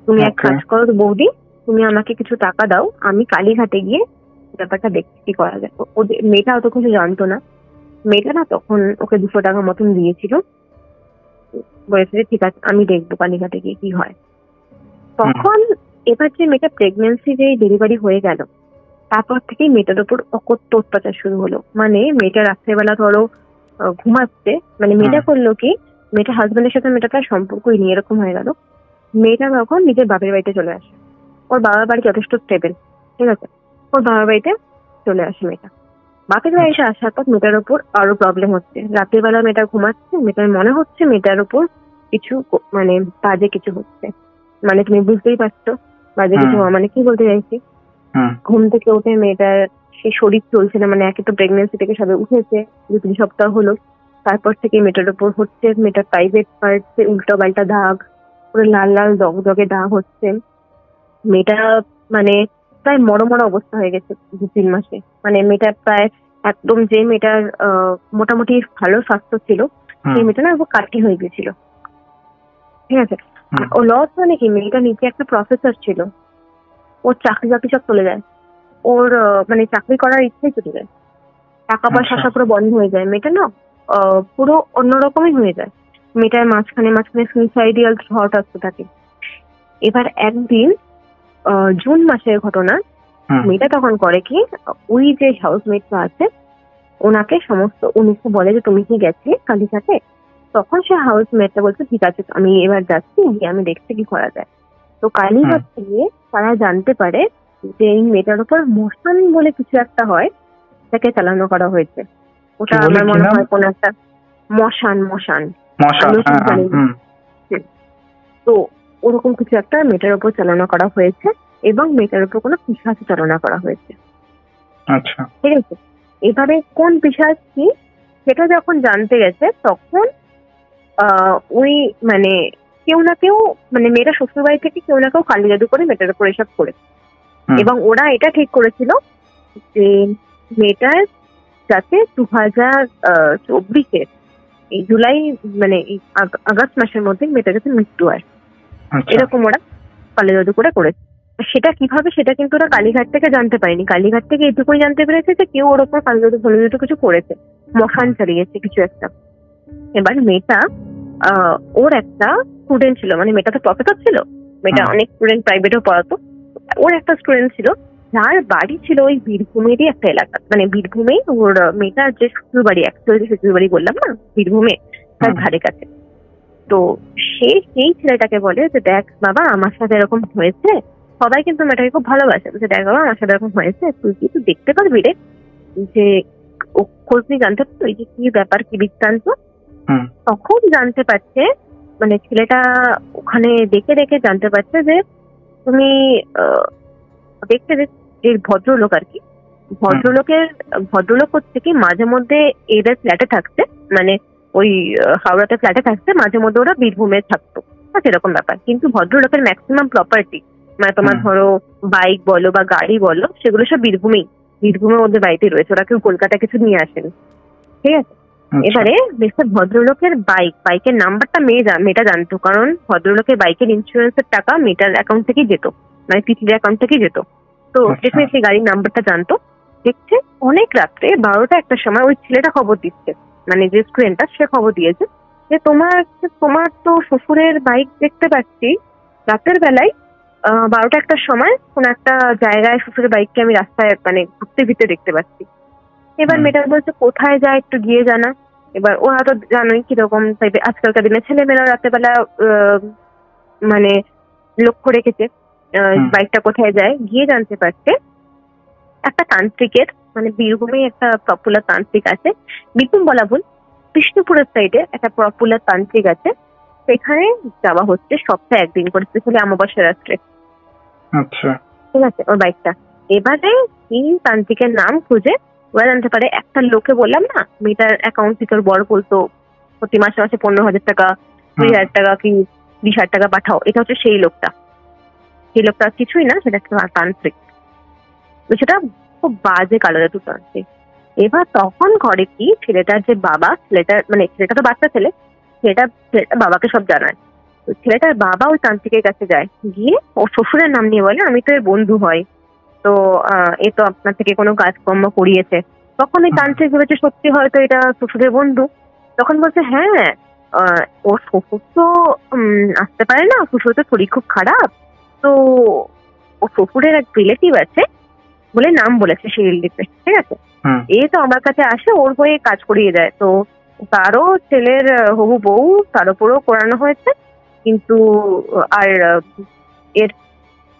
তুমি এক কাজ করো বৌদি, তুমি আমাকে কিছু টাকা দাও, আমি কালীঘাটে গিয়ে ব্যাপারটা দেখছি কি করা যায়। ওদের মেয়েটা অত কিছু জানতো না, মেয়েটা না তখন ওকে 200 টাকা মতন দিয়েছিল, বলেছে যে ঠিক আছে আমি দেখবো কালীঘাটে গিয়ে কি হয়। তখন এবার যে মেয়েটা প্রেগনেন্সি যে ডেলিভারি হয়ে গেল, তারপর থেকেই মেয়েটার উপর অকথ্য অত্যাচার শুরু হলো। মানে মেয়েটা রাত্রেবেলা ধরো ঘুমাচ্ছে, মানে মেয়েটা করলো কি, মেয়েটা হাজবেন্ডের সাথে মেয়েটার সম্পর্কই নিয়ে এরকম হয়ে গেল। মেয়েটা তখন নিজের বাপের বাড়িতে চলে আসে, ওর বাবার বাড়ি যথেষ্ট স্টেবল, ঠিক আছে। ওর বাবার বাড়িতে চলে আসে মেয়েটা। বাপের বাড়িতে আসার পর মেয়েটার উপর আরো প্রবলেম হচ্ছে। রাতের বেলা মেয়েটা ঘুমাচ্ছে, মেয়েটার মনে হচ্ছে মেয়েটার উপর কিছু মানে বাজে কিছু হচ্ছে, মানে তুমি বুঝতেই পারছো বাজে কিছু, মানে কি বলতে চাইছি। ঘুম থেকে উঠে মেয়েটার সেই শরীর চলছে না, মানে একে তো প্রেগনেন্সি থেকে সবে উঠেছে, 2-3 সপ্তাহ হলো, তারপর থেকে মেয়েটার উপর হচ্ছে, মেয়েটার প্রাইভেট পার্টসে উল্টো পাল্টা দাগ, পুরো লাল লাল দগদগে দাগ হচ্ছে। মেয়েটা মানে প্রায় মরমরা অবস্থা হয়ে গেছে 2-3 মাসে, মানে মেয়েটা প্রায় একদম, যে মেয়েটার মোটামুটি ভালো স্বাস্থ্য ছিল সেই মেয়েটা না কাঠি হয়ে গেছিল, ঠিক আছে। ও লস মানে কি, মেয়েটা নিচে একটা প্রফেসর ছিল, ওর চাকরি বাকরি সব চলে যায়, ওর মানে চাকরি করার ইচ্ছাই চলে যায়, টাকা পয়সা আসা পুরো বন্ধ হয়ে যায়, মেয়েটা না পুরো অন্যরকমই হয়ে যায়। মেয়েটার মাঝখানে সুইসাইডিয়াল থট আসতে থাকে। এবার একদিন জুন মাসের ঘটনা, মেয়েটা তখন করে কি, ওই যে হাউসমেটটা আছে ওনাকে উনিকে বলে যে তুমি কি গেছিলে কালীঘাটে, তখন সে হাউসমেটটা বলছে ঠিক আছে আমি এবার যাচ্ছি, গিয়ে আমি দেখছি কি করা যায়। তো কালীঘাট গিয়ে তারা জানতে পারে যে এই মেয়েটার উপর মশান বলে কিছু একটা হয়, তাকে চালানো করা হয়েছে। ওটা আমার মনে হয় কোন একটা মশান তো ওরকম কিছু একটা মেয়েটার উপর চালনা করা হয়েছে, এবং মেয়েটার উপর কোনো পিশাচ চালনা করা হয়েছে, আচ্ছা, ঠিক আছে। এবারে কোন পিশাচ কি সেটা যখন জানতে গেছে, তখন ওই মানে কেউ না কেউ, মানে মেয়েটা শ্বশুর বাড়ি থেকে কেউ না কেউ কালী জাদু করে মেয়েটার উপর এসব করে, এবং ওরা এটা ঠিক করেছিল যে মেয়েটার যাতে 2024 এই জুলাই মানে আগস্ট মাসের মধ্যে মেয়েটার কাছে মৃত্যু হয়, এরকম ওরা কালী জাদু করে করেছে। সেটা কিভাবে সেটা কিন্তু ওরা কালীঘাট থেকে জানতে পারেনি, কালীঘাট থেকে এটুকুই জানতে পেরেছে যে কেউ ওর ওপর কালী জাদু কিছু করেছে, মশান চালিয়েছে কিছু একটা। এবার মেয়েটা ওর একটা স্টুডেন্ট ছিল, মানে মেয়েটা তো প্রফেসর ছিল, মেয়েটা অনেক স্টুডেন্ট প্রাইভেটও পড়াতো, ওর একটা স্টুডেন্ট ছিল যার বাড়ি ছিল ওই বীরভূমেরই একটা এলাকা, মানে বীরভূমেই ওর মেয়েটার যে শ্বশুর বাড়ি, অ্যাকচুয়ালি শ্বশুর বাড়ি বললাম না বীরভূমে, তার ধারে কাছে। তো সেই ছেলেটাকে বলে যে দেখ বাবা আমার সাথে এরকম হয়েছে, সবাই কিন্তু মেয়েটাকে খুব ভালোবাসে, যে দেখ বাবা আমার সাথে এরকম হয়েছে, তুই কি তুই দেখতে পারবি রে, যে ও খোঁজ নিয়ে জানতে পারতো যে কি ব্যাপার কি বৃত্তান্ত। তখন জানতে পারছে মানে ছেলেটা ওখানে দেখে দেখে জানতে পারছে যে তুমি দেখতে যে ভদ্রলোক আর কি, ভদ্রলোক হচ্ছে কি মাঝে মধ্যে এদের ফ্ল্যাটে থাকছে, মানে ওই হাওড়াতে ফ্ল্যাটে থাকছে, মাঝে মধ্যে ওরা বীরভূমে থাকতো সেরকম ব্যাপার। কিন্তু ভদ্রলোকের ম্যাক্সিমাম প্রপার্টি মানে তোমার ধরো বাইক বলো বা গাড়ি বলো সেগুলো সব বীরভূমের মধ্যে বাড়িতে রয়েছে, ওরা কেউ কলকাতা কিছু নিয়ে আসেনি, ঠিক আছে। এবারে মিস্টার ভদ্রলোকের বাইকের নাম্বারটা মেয়েটা জানতো, কারণ ভদ্রলোকের বাইকের ইন্স্যুরেন্সের টাকা মেয়েটার অ্যাকাউন্ট থেকেই যেত, মানে তিতলির অ্যাকাউন্ট থেকেই যেত। তো ডেফিনেটলি গাড়ির নাম্বারটা জানতো। দেখছে অনেক রাত্রে 12টা 1টার সময় ওই ছেলেটা খবর দিচ্ছে, মানে যে স্টুডেন্টটা সে খবর দিয়েছে যে তোমার তো শ্বশুরের বাইক দেখতে পাচ্ছি রাতের বেলায় 12টা 1টার সময় কোন একটা জায়গায় শ্বশুরের বাইককে আমি রাস্তায় মানে ঘুরতে ফিরতে দেখতে পাচ্ছি। এবার মেয়েটা বলছে কোথায় যায় একটু গিয়ে জানা। এবার ওরা তো জানোই কিরকম টাইপের আজকালকার দিনে ছেলেমেয়েরা রাতেরবেলা মানে লক্ষ্য রেখেছে বাইকটা কোথায় যায়। গিয়ে জানতে পারছে একটা তান্ত্রিকের, মানে বীরভূমে একটা পপুলার তান্ত্রিক আছে, বীরভূম বলা ভুল, বিষ্ণুপুরের সাইডে একটা পপুলার তান্ত্রিক আছে, সেখানে যাওয়া হচ্ছে সপ্তাহে একদিন করে, স্পেশালি অমাবস্যা রাত্রে। আচ্ছা, ঠিক আছে, ওর বাইকটা। এবারে এই তান্ত্রিকের নাম খুঁজে ওরা জানতে পারে একটা লোকে বললাম না মেয়েটার অ্যাকাউন্ট থেকে ওর বড় বলতো প্রতি মাসে 15,000 টাকা 20,000 টাকা কি 20,000 টাকা পাঠাও, এটা হচ্ছে সেই লোকটা কিছুই না, সেটা একটা তান্ত্রিক, সেটা খুব বাজে কালো জাদু তান্ত্রিক। এবার তখন ঘরে কি ছেলেটার যে বাবা, ছেলেটা তো বাচ্চা ছেলে, ছেলেটা বাবাকে সব জানায়। ছেলেটার বাবা ওই তান্ত্রিকের কাছে যায়, গিয়ে ওর শ্বশুরের নাম নিয়ে বলে আমি তো এর বন্ধু হয়, তো এ তো আপনার থেকে কোনো কাজকর্ম করিয়েছে। তখন ওই তান্ত্রিক ভেবেছে সত্যি হয়তো এটা শ্বশুরের বন্ধু। তখন বলছে হ্যাঁ ওর শ্বশুর তো আসতে পারে না, শ্বশুর তো শরীর খুব খারাপ, তো ও শ্বশুরের এক রিলেটিভ আছে বলে নাম বলেছে সেই রিলেটিভ, ঠিক আছে, এ তো আমার কাছে আসে ওর হয়ে কাজ করিয়ে দেয়। তো তারও ছেলের হবু বউ তার উপরেও করানো হয়েছে, কিন্তু আর এর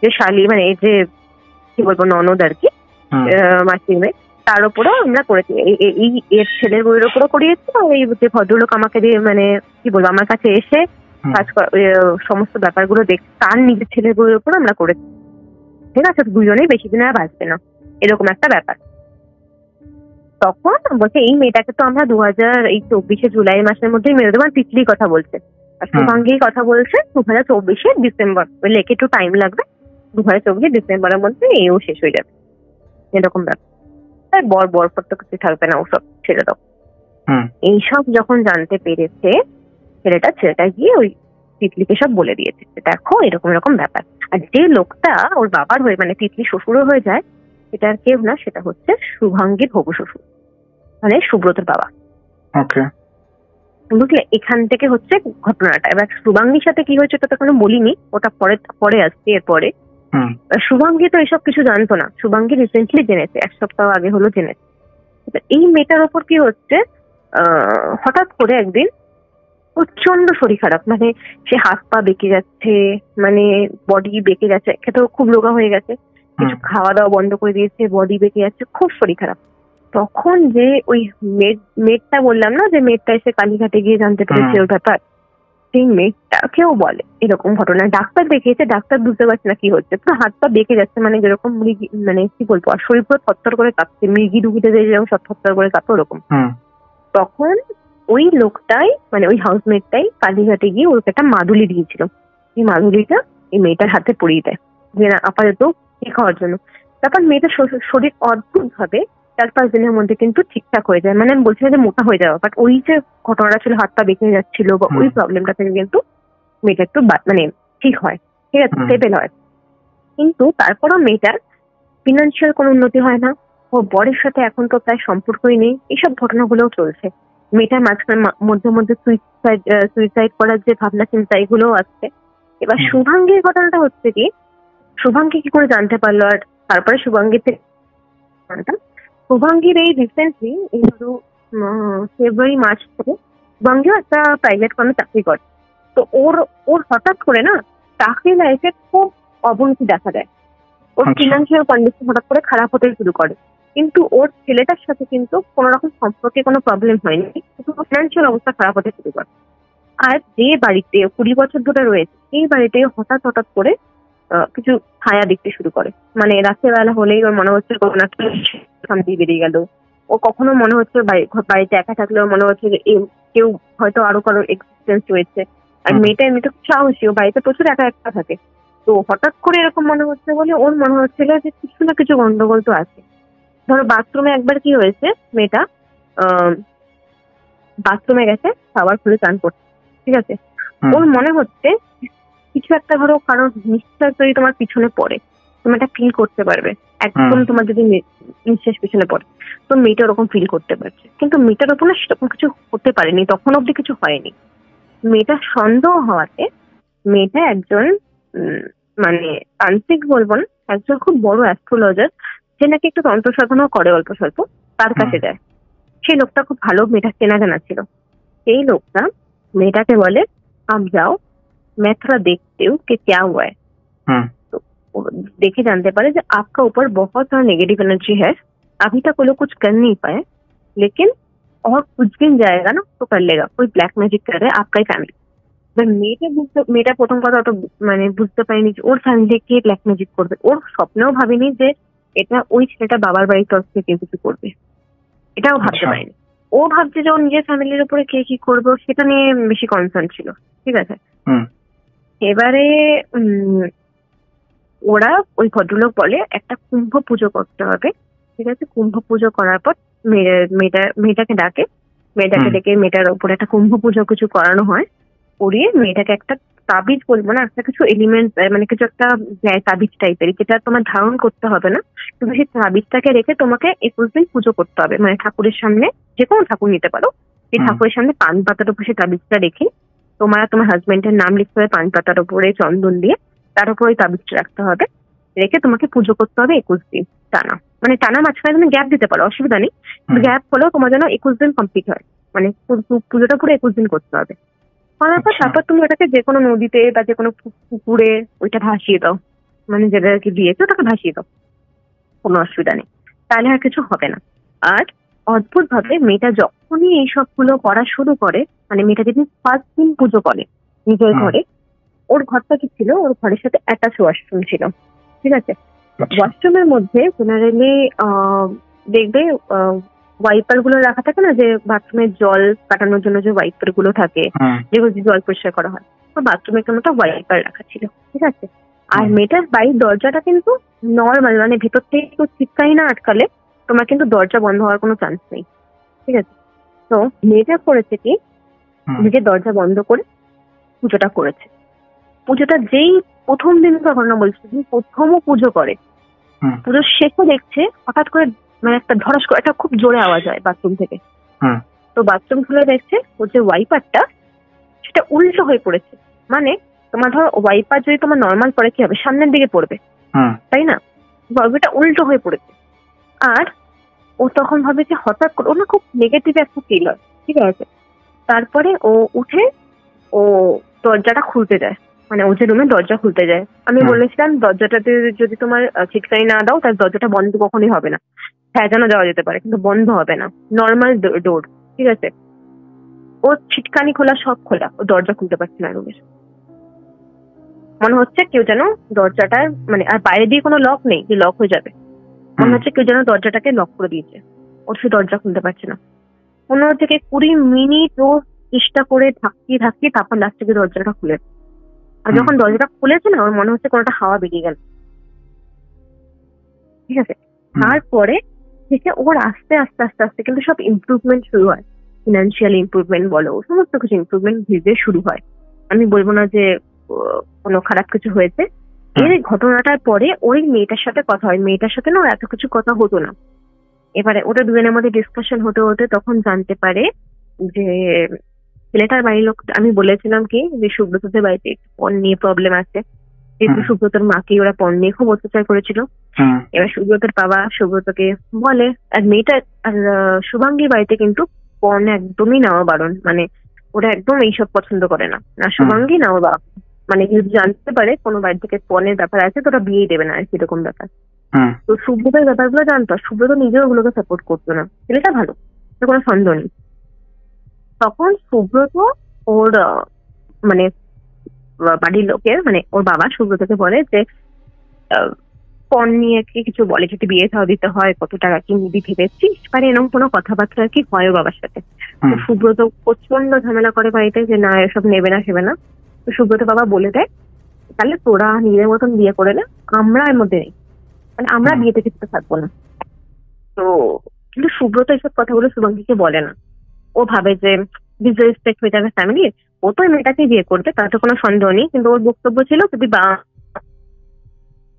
যে শালি মানে এর যে কি বলবো ননদ আর কি মাসির মেয়ে, তার উপরেও আমরা করেছি, এই এর ছেলের বউয়ের উপরও করিয়েছি। আর এই যে ভদ্রলোক আমাকে দিয়ে মানে কি বলবো আমার কাছে এসে কাজ সমস্ত ব্যাপারগুলো দেখ তার নিজের ছেলের বউয়ের উপর আমরা করেছি, ঠিক আছে, দুজনেই বেশি দিন আর বাঁচবে না, এরকম একটা ব্যাপার। তখন বলছে এই মেয়েটাকে তো আমরা 2024 জুলাই মাসের মধ্যেই মেরে দেবো, তিতলির কথা বলছে, আর শুভাঙ্গীর কথা বলছে 2024 ডিসেম্বর, বললে একে একটু টাইম লাগবে, 2024 ডিসেম্বরের মধ্যে এও শেষ হয়ে যাবে, এরকম ব্যাপার। তাই বরপর তো কিছু থাকবে না, ওসব ছেড়ে দাও। এইসব যখন জানতে পেরেছে ছেলেটা গিয়ে ওই তিতলিকে সব বলে দিয়েছে, দেখো এরকম এরকম ব্যাপার। আর যে লোকটা ওর বাবার হয়ে মানে তিতলি শ্বশুরও হয়ে যায়, সেটা আর কেউ না, সেটা হচ্ছে শুভাঙ্গীর হবু শ্বশুর, মানে সুব্রতর বাবা। ওকে, বুঝলে, এখান থেকে হচ্ছে ঘটনাটা। এবার শুভাঙ্গীর সাথে কি হয়েছে ওটা তো কোনো বলিনি, ওটা পরে আসছে। এরপরে শুভাঙ্গী তো এসব কিছু জানতো না, শুভাঙ্গী রিসেন্টলি জেনেছে, 1 সপ্তাহ আগে হলো জেনেছে। এই মেয়েটার ওপর কি হচ্ছে হঠাৎ করে একদিন প্রচন্ড শরীর খারাপ, মানে সে হাত পা বেঁকে যাচ্ছে, মানে বডি বেঁকে যাচ্ছে, খেতেও খুব রোগা হয়ে গেছে, কিছু খাওয়া দাওয়া বন্ধ করে দিয়েছে, বডি বেঁকে যাচ্ছে, খুব শরীর খারাপ। তখন যে ওই মেয়েটা বললাম না যে মেয়েটা এসে কালীঘাটে গিয়ে জানতে পেরেছে ওর ব্যাপার, সেই মেয়েটাকেও বলে এরকম ঘটনা। ডাক্তার দেখিয়েছে, ডাক্তার বুঝতে পারছে না কি হচ্ছে, পুরো হাত পা বেঁকে যাচ্ছে, মানে যেরকম মৃগী, মানে কি বলবো, আর শরীর পুরো থরথর করে কাঁপছে, মৃগী ডুগিতে যেরকম সব থরথর করে কাঁপে ওরকম। তখন ওই লোকটাই মানে ওই হাউসমেটটাই কালীঘাটে গিয়ে ওকে একটা মাদুলি দিয়েছিল, এই মাদুলিটা এই মেয়েটার হাতে পরিয়ে দেয় যে না আপাতত ঠিক হওয়ার জন্য। তারপর মেয়েটার শরীর অদ্ভুত ভাবে 4-5 দিনের মধ্যে কিন্তু ঠিকঠাক হয়ে যায়, মানে আমি বলছি না যে মোটা হয়ে যাওয়া, বাট ওই যে ঘটনাটা ছিল হাত পা বেঁকে যাচ্ছিল বা ওই প্রবলেমটা থেকে কিন্তু মেয়েটা একটু মানে ঠিক হয়, ঠিক আছে, স্টেবল হয়। কিন্তু তারপরও মেয়েটার ফিনান্সিয়াল কোনো উন্নতি হয় না, ও বরের সাথে এখন তো প্রায় সম্পর্কই নেই, এইসব ঘটনাগুলোও চলছে। মেয়েটার মাঝখানে মধ্যে সুইসাইড করার যে ভাবনা চিন্তা এগুলোও আসছে। এবার শুভাঙ্গীর ঘটনাটা হচ্ছে কি, শুভাঙ্গী কি করে জানতে পারলো, আর তারপরে শুভাঙ্গীর এই রিসেন্টলি এই ধরো ফেব্রুয়ারি মার্চ থেকে শুভাঙ্গীও একটা প্রাইভেট ফার্মে চাকরি করে, তো ওর ওর হঠাৎ করে না চাকরি লাইফে খুব অবনতি দেখা দেয়। ওর ফিনান্সিয়াল কন্ডিশন হঠাৎ করে খারাপ হতে শুরু করে, কিন্তু ওর ছেলেটার সাথে কিন্তু কোনো রকম সম্পর্কে কোনো প্রবলেম হয়নি, কিন্তু ফিনান্সিয়াল অবস্থা খারাপ হতে শুরু করে। আর যে বাড়িতে 20 বছর ধরে রয়েছে এই বাড়িতে হঠাৎ হঠাৎ করে কিছু ছায়া দেখতে শুরু করে। মানে রাত্রেবেলা হলেই ওর মনে হচ্ছে কোনো একটা শান্তি বেরিয়ে গেল। ও কখনো মনে হচ্ছে বাড়িতে একা থাকলেও মনে হচ্ছে যে কেউ হয়তো আরো কারোর এক্সিস্টেন্স রয়েছে। আর মেয়েটা এমনি তো সাহসী, ও বাড়িতে প্রচুর একা একা থাকে। তো হঠাৎ করে এরকম মনে হচ্ছে বলে ওর মনে হচ্ছিল যে কিছু না কিছু গন্ডগোল তো আছে। ধরো বাথরুমে একবার কি হয়েছে, মেয়েটা বাথরুমে গেছে শাওয়ার খুলে চান করতে, ঠিক আছে? ওর মনে হচ্ছে কিছু একটা, ধরো কারোর নিঃশ্বাস যদি তোমার পিছনে পড়ে তুমি এটা ফিল করতে পারবে, একদম তোমার যদি নিঃশ্বাস পিছনে পড়ে তো মেয়েটা ওরকম ফিল করতে পারছে, কিন্তু মেয়েটার ওপর না সেরকম কিছু হতে পারেনি, তখন অব্দি কিছু হয়নি। মেয়েটা সন্দেহ হওয়াতে মেয়েটা একজন মানে তান্ত্রিক বলবো না, একজন খুব বড় অ্যাস্ট্রোলজার যে নাকি একটু তন্ত্র সাধনা করে অল্প স্বল্প, তার কাছে যায়। সেই লোকটা খুব ভালো, মেয়েটা চেনা জানা ছিল। সেই লোকটা মেয়েটাকে বলে আপ যাও मैं थोड़ा देखती हूँ कि क्या हुआ है। तो देखे जानते पारे जो आपका ऊपर बहुत सारा नेगेटिव एनर्जी है, अभी तक वो लोग कुछ कर नहीं पाए, लेकिन और कुछ दिन जाएगा ना तो कर लेगा। कोई ब्लैक मैजिक कर रहा है आपका ही फैमिली। মেয়েটা প্রথম কথা অত মানে বুঝতে পারিনি যে ওর ফ্যামিলি কে ব্ল্যাক ম্যাজিক করবে। ওর স্বপ্নেও ভাবিনি যে এটা ওই ছেলেটা বাবার বাড়ির তরফ থেকে কিছু করবে, এটাও ভাবতে পারিনি। ও ভাবছে যে ও নিজের ফ্যামিলির উপরে কে কি করবে সেটা নিয়ে বেশি কনসার্ন ছিল, ঠিক আছে? এবারে ওরা ওই ভদ্রলোক বলে একটা কুম্ভ পুজো করতে হবে, ঠিক আছে? কুম্ভ পুজো করার পর মেয়েটাকে ডাকে, মেয়েটাকে ডেকে মেয়েটার উপরে একটা কুম্ভ পুজো কিছু করানো হয়, করিয়ে মেয়েটাকে একটা তাবিজ বলবো না, একটা কিছু এলিমেন্ট মানে কিছু একটা তাবিজ টাইপের, যেটা তোমার ধারণ করতে হবে না, কিন্তু সেই তাবিজটাকে রেখে তোমাকে 21 দিন পুজো করতে হবে। মানে ঠাকুরের সামনে, যে কোনো ঠাকুর নিতে পারো, সেই ঠাকুরের সামনে পান পাতার উপর সেই তাবিজটা রেখে তোমার হাজবেন্ডের নাম লিখতে হবে পান পাতার উপরে চন্দন দিয়ে, তার উপর ওই তাবিজটা রাখতে হবে, রেখে তোমাকে পুজো করতে হবে 21 দিন টানা। মানে টানা মাঝখানে তুমি গ্যাপ দিতে পারো, অসুবিধা নেই, গ্যাপ হলেও তোমার যেন 21 দিন কমপ্লিট হয়। মানে পুজোটা পুরো 21 দিন করতে হবে। করার পর তারপর তুমি ওটাকে যে কোনো নদীতে বা যে কোনো পুকুরে ওইটা ভাসিয়ে দাও, মানে যেটা আর কি দিয়েছে ওটাকে ভাসিয়ে দাও, কোনো অসুবিধা নেই, তাহলে আর কিছু হবে না। আর অদ্ভুত ভাবে মেয়েটা যখনই এই সবগুলো করা শুরু করে, মানে মেয়েটা যেদিন ফার্স্ট দিন পুজো করে নিজের ঘরে, ওর ঘরটা কি ছিল, ওর ঘরের সাথে অ্যাটাচ ওয়াশরুম ছিল, ঠিক আছে? ওয়াশরুমের মধ্যে জেনারেলি দেখবে ওয়াইপার গুলো রাখা থাকে না, যে বাথরুমের জল কাটানোর জন্য যে ওয়াইপার গুলো থাকে, যেগুলো জল পরিষ্কার করা হয়, তো বাথরুমের কোনো একটা ওয়াইপার রাখা ছিল, ঠিক আছে? আর মেয়েটার বাড়ির দরজাটা কিন্তু নর্মাল, মানে ভেতর থেকে কেউ চিৎকারি না আটকালে তোমার কিন্তু দরজা বন্ধ হওয়ার কোনো চান্স নেই, ঠিক আছে? তো মেয়েটা করেছে কি, নিজের দরজা বন্ধ করে পুজোটা করেছে। পুজোটা যেই প্রথম দিন ঘটনা বলছি, প্রথমও পুজো করে, পুজোর শেষে দেখছে হঠাৎ করে মানে একটা ধরাস করে একটা খুব জোরে আওয়াজ হয় বাথরুম থেকে। তো বাথরুম খুলে দেখছে ওর যে ওয়াইপারটা সেটা উল্টো হয়ে পড়েছে। মানে তোমার ধরো ওয়াইপার যদি তোমার নর্মাল পড়ে কি হবে, সামনের দিকে পড়বে, তাই না? ওয়াইপারটা উল্টো হয়ে পড়েছে। আর ও তখন ভাবে যে হঠাৎ করে, ও না খুব নেগেটিভ একটা ফিল হয়, ঠিক আছে? তারপরে ও উঠে ও দরজাটা খুলতে যায়, মানে ও যে রুমে দরজা খুলতে যায়। আমি বলেছিলাম দরজাটাতে যদি তোমার ছিটকানি না দাও তার দরজাটা বন্ধ কখনোই হবে না, সাজানো যাওয়া যেতে পারে কিন্তু বন্ধ হবে না, নর্মাল ডোর, ঠিক আছে? ও ছিটকানি খোলা সব খোলা, ও দরজা খুলতে পারছে না রুমের। মনে হচ্ছে কেউ যেন দরজাটার মানে, আর বাইরে দিয়ে কোনো লক নেই যে লক হয়ে যাবে, মনে হচ্ছে কেউ যেন দরজাটাকে লক করে দিয়েছে, ওর সে দরজা খুলতে পারছে না। 15 থেকে 20 মিনিট ও চেষ্টা করে ধাক্কিয়ে তারপর লাস্ট থেকে দরজাটা খুলে, আর যখন দরজাটা খুলেছে না ওর মনে হচ্ছে কোনোটা হাওয়া বেরিয়ে গেল, ঠিক আছে? তারপরে থেকে ওর আস্তে আস্তে আস্তে আস্তে কিন্তু সব ইমপ্রুভমেন্ট শুরু হয়, ফিনান্সিয়াল ইমপ্রুভমেন্ট বলো, সমস্ত কিছু ইমপ্রুভমেন্ট ধীরে শুরু হয়। আমি বলবো না যে কোনো খারাপ কিছু হয়েছে। এর ঘটনাটার পরে ওই মেয়েটার সাথে কথা হয়, মেয়েটার সাথে না এত কিছু কথা হতো না। এবারে ওটা দুজনের মধ্যে ডিসকাশন হতে হতে তখন জানতে পারে যে ছেলেটার বাড়ির লোক, আমি বলেছিলাম কি যে সুব্রতদের বাড়িতে পণ নিয়ে প্রবলেম আছে, যেহেতু সুব্রতর মাকে ওরা পণ নিয়ে খুব অত্যাচার করেছিল। এবার সুব্রতর বাবা সুব্রতকে বলে, আর মেয়েটা আর শুভাঙ্গীর বাড়িতে কিন্তু পণ একদমই নেওয়া বারণ, মানে ওরা একদম এইসব পছন্দ করে না, না শুভাঙ্গী না ওর বাবা। মানে যদি জানতে পারে কোনো বাড়ি থেকে পণের ব্যাপার আছে তো ওরা বিয়ে দেবে না আর কি, এরকম ব্যাপার। তো সুব্রতের ব্যাপারগুলো জানতো, সুব্রত নিজেও ওগুলোকে সাপোর্ট করতো না, ছেলেটা ভালো, কোনো সন্দেহ নেই। তখন সুব্রত ওর মানে বাড়ির লোকের মানে ওর বাবা সুব্রতকে বলে যে পণ নিয়ে কি কিছু বলে, যদি বিয়ে থাও দিতে হয়, কত টাকা কি নিবি ভেবেছিস, মানে এরকম কোনো কথাবার্তা আর কি হয় ওর বাবার সাথে। তো সুব্রত প্রচন্ড ঝামেলা করে বাড়িতে যে না এসব নেবে না সেবে না। তো সুব্রত বাবা বলে দেয় তাহলে তোরা নিজের মতন বিয়ে করে না, আমরা এর মধ্যে নেই, মানে আমরা বিয়েতে কিছু থাকবো না। তো কিন্তু সুব্রত এসব কথাগুলো শুভাঙ্গীকে বলে না, ও ভাবে যে ডিসরেসপেক্ট হয়ে যাবে ফ্যামিলির, ও তো মেয়েটাকে বিয়ে করবে তাতে কোনো সন্দেহ নেই, কিন্তু ওর বক্তব্য ছিল যদি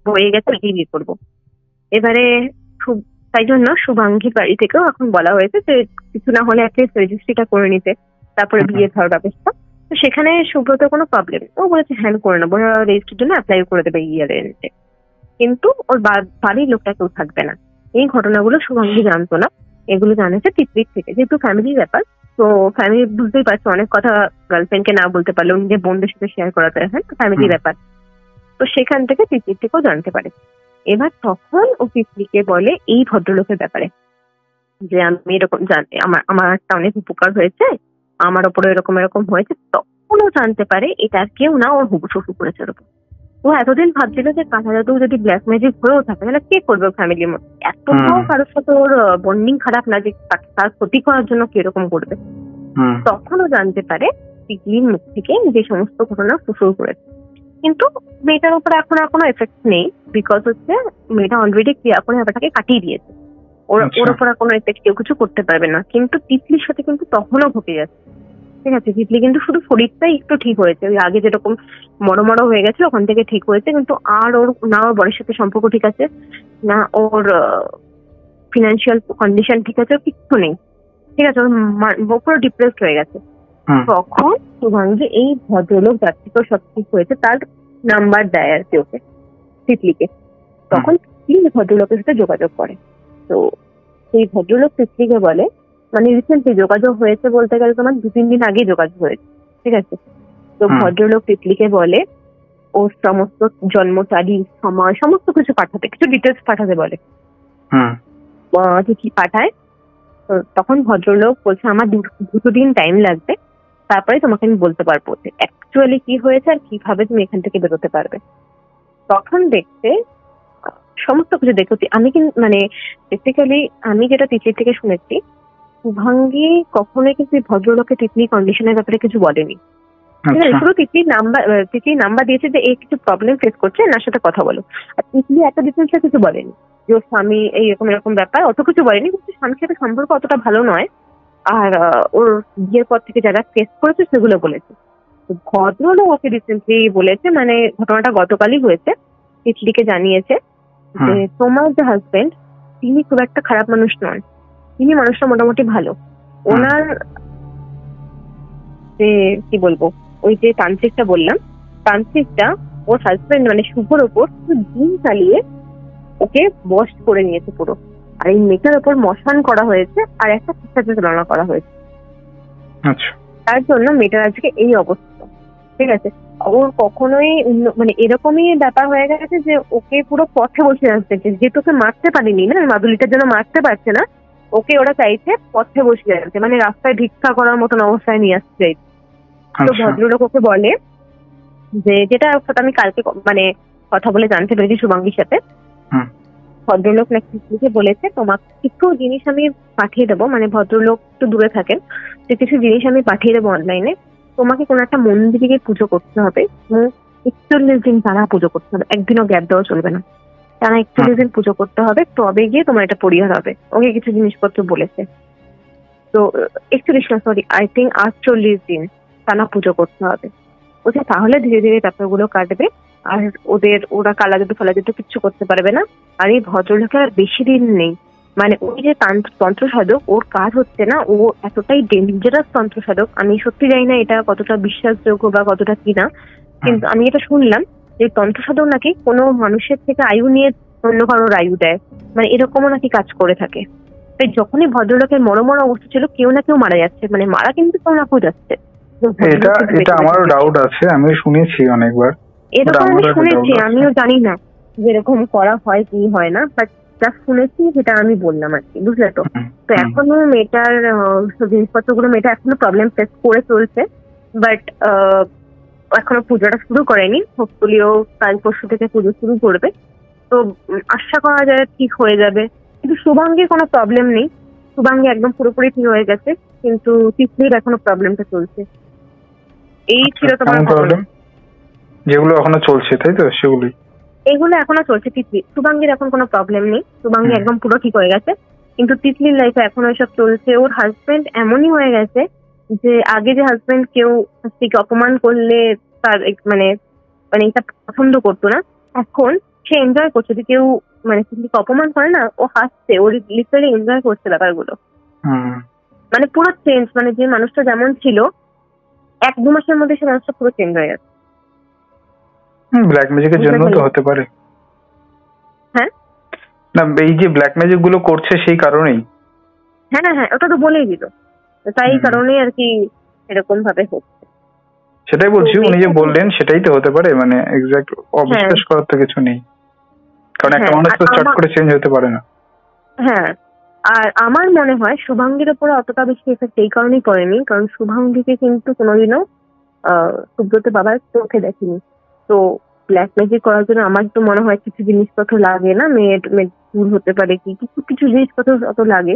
হয়ে গেছে বিয়ে করবো। এবারে তাই জন্য শুভাঙ্গীর বাড়ি থেকেও এখন বলা হয়েছে যে কিছু না হলে অ্যাটলিস্ট রেজিস্ট্রিটা করে নিতে, তারপরে বিয়ে হওয়ার ব্যবস্থা। তো সেখানে সুব্রত কোনো প্রবলেম, ও বলেছে হ্যাঁ করে নেবো, রেজিস্ট্রির জন্য অ্যাপ্লাই করে দেবে ইয়ার এন্ডে, কিন্তু ওর বাড়ির লোকটা কেউ থাকবে না। এই ঘটনাগুলো শুভাঙ্গী জানতো না, এগুলো জানেছে তিতলির থেকে, যেহেতু ফ্যামিলির ব্যাপার। তো ফ্যামিলি বুঝতেই পারছো, অনেক কথা গার্লফ্রেন্ডকে না বলতে পারলেও নিজের বোনদের সাথে শেয়ার করাতে হয়, ফ্যামিলির ব্যাপার। তো সেখান থেকে তিতলির থেকেও জানতে পারে। এবার তখন ও তিতলিকে বলে এই ভদ্রলোকের ব্যাপারে, যে আমি এরকম জানি আমার একটা অনেক উপকার হয়েছে, আমার ওপরে এরকম এরকম হয়েছে। তখনও জানতে পারে এটা কেউ না, ওর হুবু শ্বশুর করেছে ওরকম। ও এতদিন ভাবছিল যে কাঁথা জাদু যদি ব্ল্যাক ম্যাজিক হয়েও থাকে তাহলে কে করবে ফ্যামিলির মধ্যে, এতটাও কারোর সাথে ওর বন্ডিং খারাপ না যে তার ক্ষতি করার জন্য কিরকম করবে। তখনও জানতে পারে তিতলির মুখ থেকে যে সমস্ত ঘটনা শ্বশুর করেছে, কিন্তু মেয়েটার উপর এখন আর কোনো এফেক্ট নেই, বিকজ হচ্ছে মেয়েটা অলরেডি ক্লিয়ার করে ব্যাপারটাকে কাটিয়ে দিয়েছে, ওর উপর আর কোনো এফেক্ট কেউ কিছু করতে পারবে না। কিন্তু তিতলির সাথে কিন্তু তখনও ঘটে যাচ্ছে, ঠিক আছে। তিতলি কিন্তু শুধু শরীরটাই একটু ঠিক হয়েছে, ওই আগে যেরকম মরো হয়ে গেছে ওখান থেকে ঠিক হয়েছে, কিন্তু আর ওর না ওর বরের সাথে সম্পর্ক ঠিক আছে, না ওর ফিনান্সিয়াল কন্ডিশন ঠিক আছে, কিচ্ছু নেই, ঠিক আছে। ওর পুরো ডিপ্রেসড হয়ে গেছে। তখন শুভাঙ্গী এই ভদ্রলোক যার থেকেও সব ঠিক হয়েছে তার নাম্বার দেয় আর কি ওকে, তিতলিকে। তখন তিতলি ভদ্রলোকের সাথে যোগাযোগ করে। তো সেই ভদ্রলোক তিতলিকে বলে, মানে রিসেন্টলি যোগাযোগ হয়েছে বলতে গেলে তোমার 2-3 দিন আগে যোগাযোগ হয়েছে, ঠিক আছে। তো ভদ্রলোক তিতলিকে বলে ও সমস্ত জন্ম তারিখ সময় সমস্ত কিছু পাঠাতে, কিছু ডিটেলস পাঠাতে বলে। তিতলি পাঠায়। তো তখন ভদ্রলোক বলছে আমার 2 দিন টাইম লাগবে, তারপরে তোমাকে আমি বলতে পারবো অ্যাকচুয়ালি কি হয়েছে আর কিভাবে তুমি এখান থেকে বেরোতে পারবে। তখন দেখতে সমস্ত কিছু দেখতে আমি কিন্তু মানে বেসিক্যালি আমি যেটা তিতলির থেকে শুনেছি, শুভাঙ্গী কখনোই কিন্তু ভদ্রলোকের তিতলি কন্ডিশনের ব্যাপারে কিছু বলেনি, ঠিক আছে। শুধু তিতলির নাম্বার দিয়েছে যে এই কিছু প্রবলেম ফেস করছে, এনার সাথে কথা বলো। আর তিতলি এত ডিটেলসে কিছু বলেনি যে ওর স্বামী এইরকম এরকম ব্যাপার, অত কিছু বলেনি, কিন্তু স্বামীর সাথে সম্পর্ক অতটা ভালো নয়, আর ওর বিয়ের পর থেকে যারা ফেস করেছে সেগুলো বলেছে। ভদ্রলোক ওকে রিসেন্টলি বলেছে, মানে ঘটনাটা গতকালই হয়েছে, তিতলিকে জানিয়েছে যে তোমার যে হাজবেন্ড তিনি খুব একটা খারাপ মানুষ নন, তিনি মানুষটা মোটামুটি ভালো। ওনার যে কি বলবো, ওই যে তান্ত্রিকটা বললাম, তান্ত্রিকটা ওর হাজবেন্ড মানে শুভর ওপর দিন চালিয়ে ওকে বশ করে নিয়েছে পুরো, আর এই মেয়েটার ওপর মশান করা হয়েছে আর একটা শিক্ষাতে তুলনা করা হয়েছে। তার জন্য মেয়েটার আজকে এই অবস্থা, ঠিক আছে। ওর কখনোই মানে এরকমই ব্যাপার হয়ে গেছে যে ওকে পুরো পথে বসে আসছে, যেহেতু ওকে মারতে পারিনি না, মাদুলিটার জন্য মারতে পারছে না, ওকে ওরা চাইছে পথে বসে যাচ্ছে, মানে রাস্তায় ভিক্ষা করার মতন অবস্থায় নিয়ে আসতে চাইছে। তো ভদ্রলোক ওকে বলে যে, যেটা আমি কালকে মানে কথা বলে জানতে পেরেছি শুভাঙ্গীর সাথে, ভদ্রলোক নাকি বলেছে তোমাকে কিছু জিনিস আমি পাঠিয়ে দেবো, মানে ভদ্রলোক একটু দূরে থাকেন, যে কিছু জিনিস আমি পাঠিয়ে দেবো অনলাইনে, তোমাকে কোনো একটা মন্দিরে গিয়ে পুজো করতে হবে, 41 দিন টানা পুজো করতে হবে, একদিনও গ্যাপ দেওয়া চলবে না, টানা 41 দিন পুজো করতে হবে, তবে গিয়ে তোমার এটা পরিহার হবে। ওকে কিছু জিনিসপত্র বলেছে। তো 41 না, সরি আই থিঙ্ক 48 দিন টানা পুজো করতে হবে। বলছে তাহলে ধীরে ধীরে ব্যাপারগুলো কাটবে, আর ওরা কালাজাদু ফালাজাদু কিচ্ছু করতে পারবে না। আর এই ভদ্রলোকের আর বেশি দিন নেই, মানে ওই যে তন্ত্র সাধক, ওর কাজ হচ্ছে না, ও এতটাই ডেঞ্জারাস তন্ত্র সাধক, আমি সত্যি জানি না এটা কতটা বিশ্বাসযোগ্য বা কতটা কিনা, কিন্তু আমি এটা শুনলাম যে তন্ত্র সাধক নাকি কোনো মানুষের থেকে আয়ু নিয়ে অন্য কারোর আয়ু দেয়, মানে এরকমও নাকি কাজ করে থাকে। তাই যখনই ভদ্রলোকের মরো অবস্থা ছিল, কেউ না কেউ মারা যাচ্ছে, মানে মারা কিন্তু কেউ না কেউ যাচ্ছে, এটা এটা আমারও ডাউট আছে, আমি শুনেছি অনেকবার। এরকম আমি শুনেছি, আমিও জানি না যেরকম করা হয় কি হয় না, বাট যা শুনেছি সেটা আমি বললাম আর কি, বুঝলে তো। তো এখনো মেয়েটার জিনিসপত্রগুলো মেয়েটা এখনো প্রবলেম ফেস করে চলছে, বাট এখনো পুজোটা শুরু করেনি। হোপফুলিও কাল পরশু থেকে পুজো শুরু করবে, তো আশা করা যায় ঠিক হয়ে যাবে। কিন্তু শুভাঙ্গীর কোনো প্রবলেম নেই, শুভাঙ্গী একদম পুরোপুরি ঠিক হয়ে গেছে, কিন্তু তিতলির এখনো প্রবলেমটা চলছে। এই ছিল তোমার প্রবলেম যেগুলো এখনো চলছে, তাই তো? সেগুলি এগুলো এখনো চলছে। তিতলি, শুভাঙ্গীর এখন কোনো প্রবলেম নেই, শুভাঙ্গী একদম পুরো ঠিক হয়ে গেছে, কিন্তু তিতলির লাইফে এখনো এসব চলছে। ওর হাজবেন্ড এমনই হয়ে গেছে যে আগে যে হাজবেন্ড কেউ স্ত্রীকে অপমান করলে তার মানে মানে এটা পছন্দ করতো না, এখন সে এনজয় করছে। যে কেউ মানে স্ত্রীকে অপমান করে না, ও হাসছে, ও লিটারালি এনজয় করছে ব্যাপারগুলো। মানে পুরো চেঞ্জ, মানে যে মানুষটা যেমন ছিল 1-2 মাসের মধ্যে সে মানুষটা পুরো চেঞ্জ হয়ে গেছে। ব্ল্যাক ম্যাজিকের জন্য তো হতে পারে। হ্যাঁ না, এই যে ব্ল্যাক ম্যাজিক গুলো করছে সেই কারণেই। হ্যাঁ হ্যাঁ, ওটা তো বলেই দিল, তাই কারণেই আর কি এরকম ভাবে হচ্ছে। সেটাই বলছি, উনি যে বললেন সেটাই তো হতে পারে, মানে এক্সাক্ট অবিশ্বাস করার তো কিছু নেই, কারণ একটা মানুষ তো চট করে চেঞ্জ হতে পারে না। হ্যাঁ, আর আমার মনে হয় শুভাঙ্গীর উপরে অতটা বেশি এফেক্ট এই কারণেই পড়েনি, কারণ শুভাঙ্গীকে কিন্তু কোনোদিনও সুব্রত বাবার চোখে দেখেনি। তো ব্ল্যাক ম্যাজিক করার জন্য আমার তো মনে হয় কিছু জিনিসপত্র লাগে না, মেয়ের ভুল হতে পারে, কি কিছু কিছু জিনিসপত্র অত লাগে,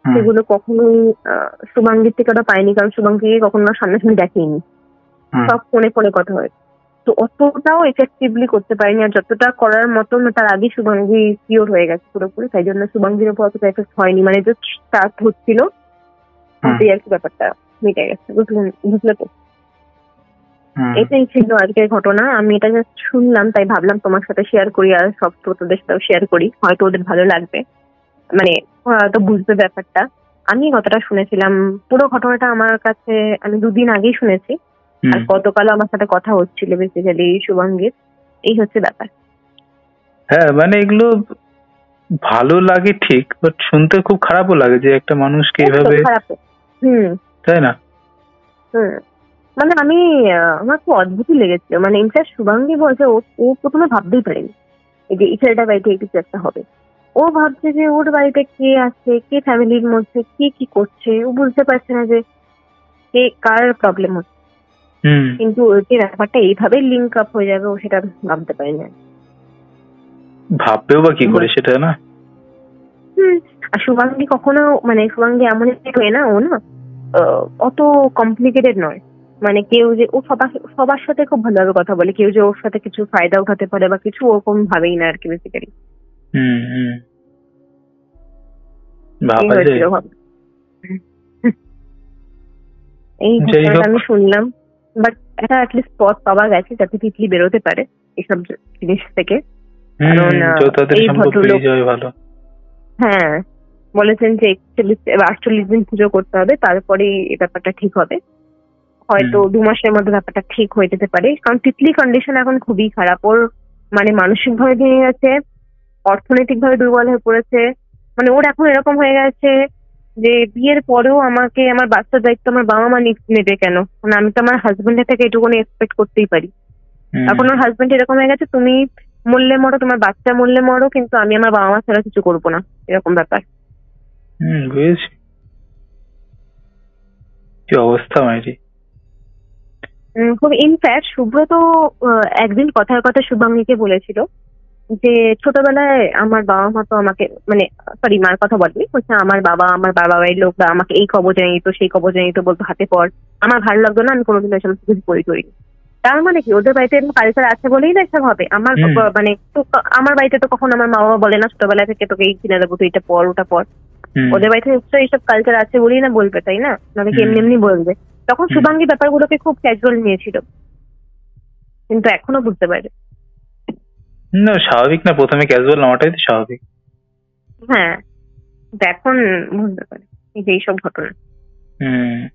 সেগুলো কখনোই শুভাঙ্গীর থেকে ওটা পায়নি, কারণ শুভাঙ্গীকে কখনো সামনাসামনি দেখেনি, সব ফোনে ফোনে কথা হয়। তো অতটাও এফেক্টিভলি করতে পারিনি, আর যতটা করার মতন তার আগে শুভাঙ্গী কিওর হয়ে গেছে পুরোপুরি, তাই জন্য শুভাঙ্গীর উপর অতটা এফেক্ট হয়নি, মানে জাস্ট স্টার্ট হচ্ছিল আর কি, ব্যাপারটা মিটে গেছে, বুঝলে তো। এটাই ছিল আজকের ঘটনা। আমি এটা জাস্ট শুনলাম, তাই ভাবলাম তোমার সাথে শেয়ার করি, আর সব তোদের সাথেও শেয়ার করি, হয়তো ওদের ভালো লাগবে, মানে তো বুঝবে ব্যাপারটা। আমি কতটা শুনেছিলাম পুরো ঘটনাটা আমার কাছে, আমি 2 দিন আগেই শুনেছি, আর গতকাল আমার সাথে কথা হচ্ছিল বেসিক্যালি শুভাঙ্গীর। এই হচ্ছে ব্যাপার। হ্যাঁ, মানে এগুলো ভালো লাগে ঠিক, বাট শুনতে খুব খারাপও লাগে যে একটা মানুষকে এভাবে, তাই না? মানে আমার খুব অদ্ভুতই লেগেছিল, মানে ইনফ্যাক্ট শুভাঙ্গী বলছে ও প্রথমে ভাবতেই পারেনি এই যে এই ছেলেটার বাড়িতে কিছু একটা হবে। ও ভাবছে যে ওর বাড়িতে কে আছে, কে ফ্যামিলির মধ্যে কে কি করছে, ও বুঝতে পারছে না যে কে কার প্রবলেম হচ্ছে। কিন্তু যে ব্যাপারটা এইভাবে লিঙ্ক আপ হয়ে যাবে ও সেটা ভাবতে পারি না, ভাববেও বা কি করে সেটা, না? আর শুভাঙ্গী কখনো, মানে শুভাঙ্গী এমন হয়ে না, ও না অত কমপ্লিকেটেড নয়, মানে কেউ যে ও সবার সাথে খুব ভালোভাবে কথা বলে, কেউ যে ওর সাথে কিছু ফায়দা উঠাতে পারে বা কিছু, ওরকম ভাবেই না আর কি বেসিক্যালি। এই আমি শুনলাম, বাট এটা অ্যাটলিস্ট পথ পাওয়া গেছে যাতে তিতলি বেরোতে পারে এসব জিনিস থেকে, কারণ এই ভদ্রলোক হ্যাঁ বলেছেন যে 48 দিন পুজো করতে হবে, তারপরেই এই ব্যাপারটা ঠিক হবে, হয়তো 2 মাসের মধ্যে ব্যাপারটা ঠিক হয়ে যেতে পারে। কারণ তিতলি কন্ডিশন এখন খুবই খারাপ, ওর মানে মানসিক ভাবে ভেঙে গেছে, অর্থনৈতিক ভাবে দুর্বল হয়ে পড়েছে, মানে ওর এখন এরকম হয়ে গেছে যে বিয়ের পরেও আমাকে আমার বাচ্চার দায়িত্ব আমার বাবা মা নেবে কেন, মানে আমি তো আমার হাজবেন্ডের থেকে এটুকুনি এক্সপেক্ট করতেই পারি। এখন ওর হাজবেন্ড এরকম হয়ে গেছে, তুমি মরলে মরো, তোমার বাচ্চা মরলে মরো, কিন্তু আমি আমার বাবা মা ছাড়া কিছু করবো না, এরকম ব্যাপার। বুঝেছি কি অবস্থা মাইরি। খুব ইনফ্যাক্ট সুব্রত একদিন কথার কথা শুভাঙ্গীকে বলেছিল যে ছোটবেলায় আমার বাবা মা তো আমাকে, মানে সরি মার কথা বলেনি, বলছে আমার বাবা আমার বাড়ির লোকরা আমাকে এই খবর জানিয়ে তো সেই খবর জানিয়ে তো, বলতো হাতে পড়, আমার ভালো লাগতো না, আমি কোনোদিন ওই সমস্ত কিছু বই করিনি। তার মানে কি ওদের বাড়িতে এরকম কালচার আছে বলেই না এসব হবে। আমার মানে আমার বাড়িতে তো কখন আমার মা বাবা বলে না ছোটবেলা থেকে তোকে এই কিনে দেবো, তুই এটা পর ওটা পর, ওদের বাড়িতে নিশ্চয়ই এইসব কালচার আছে বলেই না বলবে, তাই না? মানে কি এমনি এমনি বলবে। তখন শুভাঙ্গী ব্যাপারগুলোকে খুব ক্যাজুয়াল নিয়েছিল, কিন্তু এখনো বুঝতে পারে না, স্বাভাবিক না, প্রথমে ক্যাজুয়াল নেওয়াটাই তো স্বাভাবিক। হ্যাঁ, এখন বুঝতে পারে এই যে এইসব ঘটনা।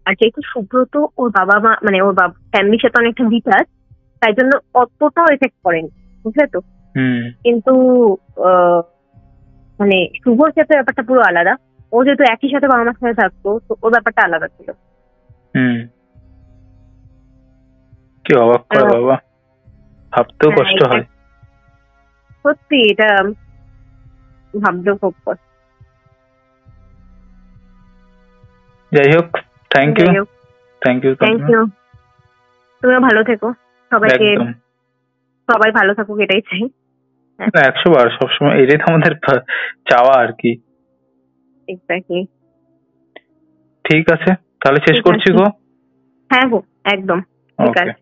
আর যেহেতু সুব্রত ওর বাবা মা, মানে ওর ফ্যামিলির সাথে অনেকটা ডিটাচ, তাই জন্য অতটাও এফেক্ট করেনি, বুঝলে তো। কিন্তু মানে শুভর সাথে ব্যাপারটা পুরো আলাদা, ও যেহেতু একই সাথে বাবা মার সাথে থাকতো, তো ওর ব্যাপারটা আলাদা ছিল। কি অবাক করে বাবা, ভাবতেও হ্যাঁ, কষ্ট হয়। সত্যি এটা ভাবতেও খুব কষ্ট। যাই হোক, thank you, thank you. Thank you, তুমিও ভালো থেকো, সবাইকে একদম, সবাই ভালো থাকুক এটাই চাই। 100 বার, সবসময় এটাই তো আমাদের চাওয়া আর কি। এক্স্যাক্টলি। ঠিক আছে, তাহলে শেষ ঠিক করছি আছে। গো। হ্যাঁ গো, একদম ঠিক ওকে, আছে,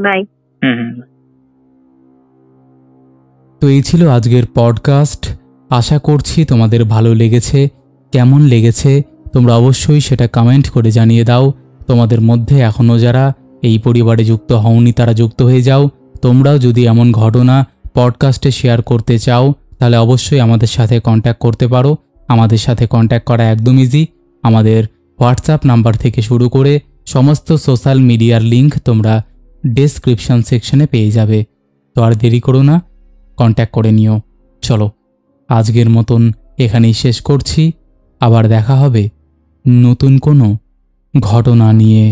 বাই। হুম। তো এই ছিল আজকের পডকাস্ট। আশা করছি তোমাদের ভালো লেগেছে। কেমন লেগেছে তোমরা অবশ্যই সেটা কমেন্ট করে জানিয়ে দাও। তোমাদের মধ্যে এখনও যারা এই পরিবারে যুক্ত হওনি তারা যুক্ত হয়ে যাও। তোমরাও যদি এমন ঘটনা পডকাস্টে শেয়ার করতে চাও তাহলে অবশ্যই আমাদের সাথে কন্ট্যাক্ট করতে পারো। আমাদের সাথে কন্ট্যাক্ট করা একদম ইজি। আমাদের হোয়াটসঅ্যাপ নাম্বার থেকে শুরু করে সমস্ত সোশ্যাল মিডিয়ার লিঙ্ক তোমরা ডেসক্রিপশন সেকশনে পেয়ে যাবে। তো আর দেরি করো না, কন্ট্যাক্ট করে নিও। চলো আজকের মতন এখানেই শেষ করছি। আবার দেখা হবে নতুন কোনো ঘটনা নিয়ে।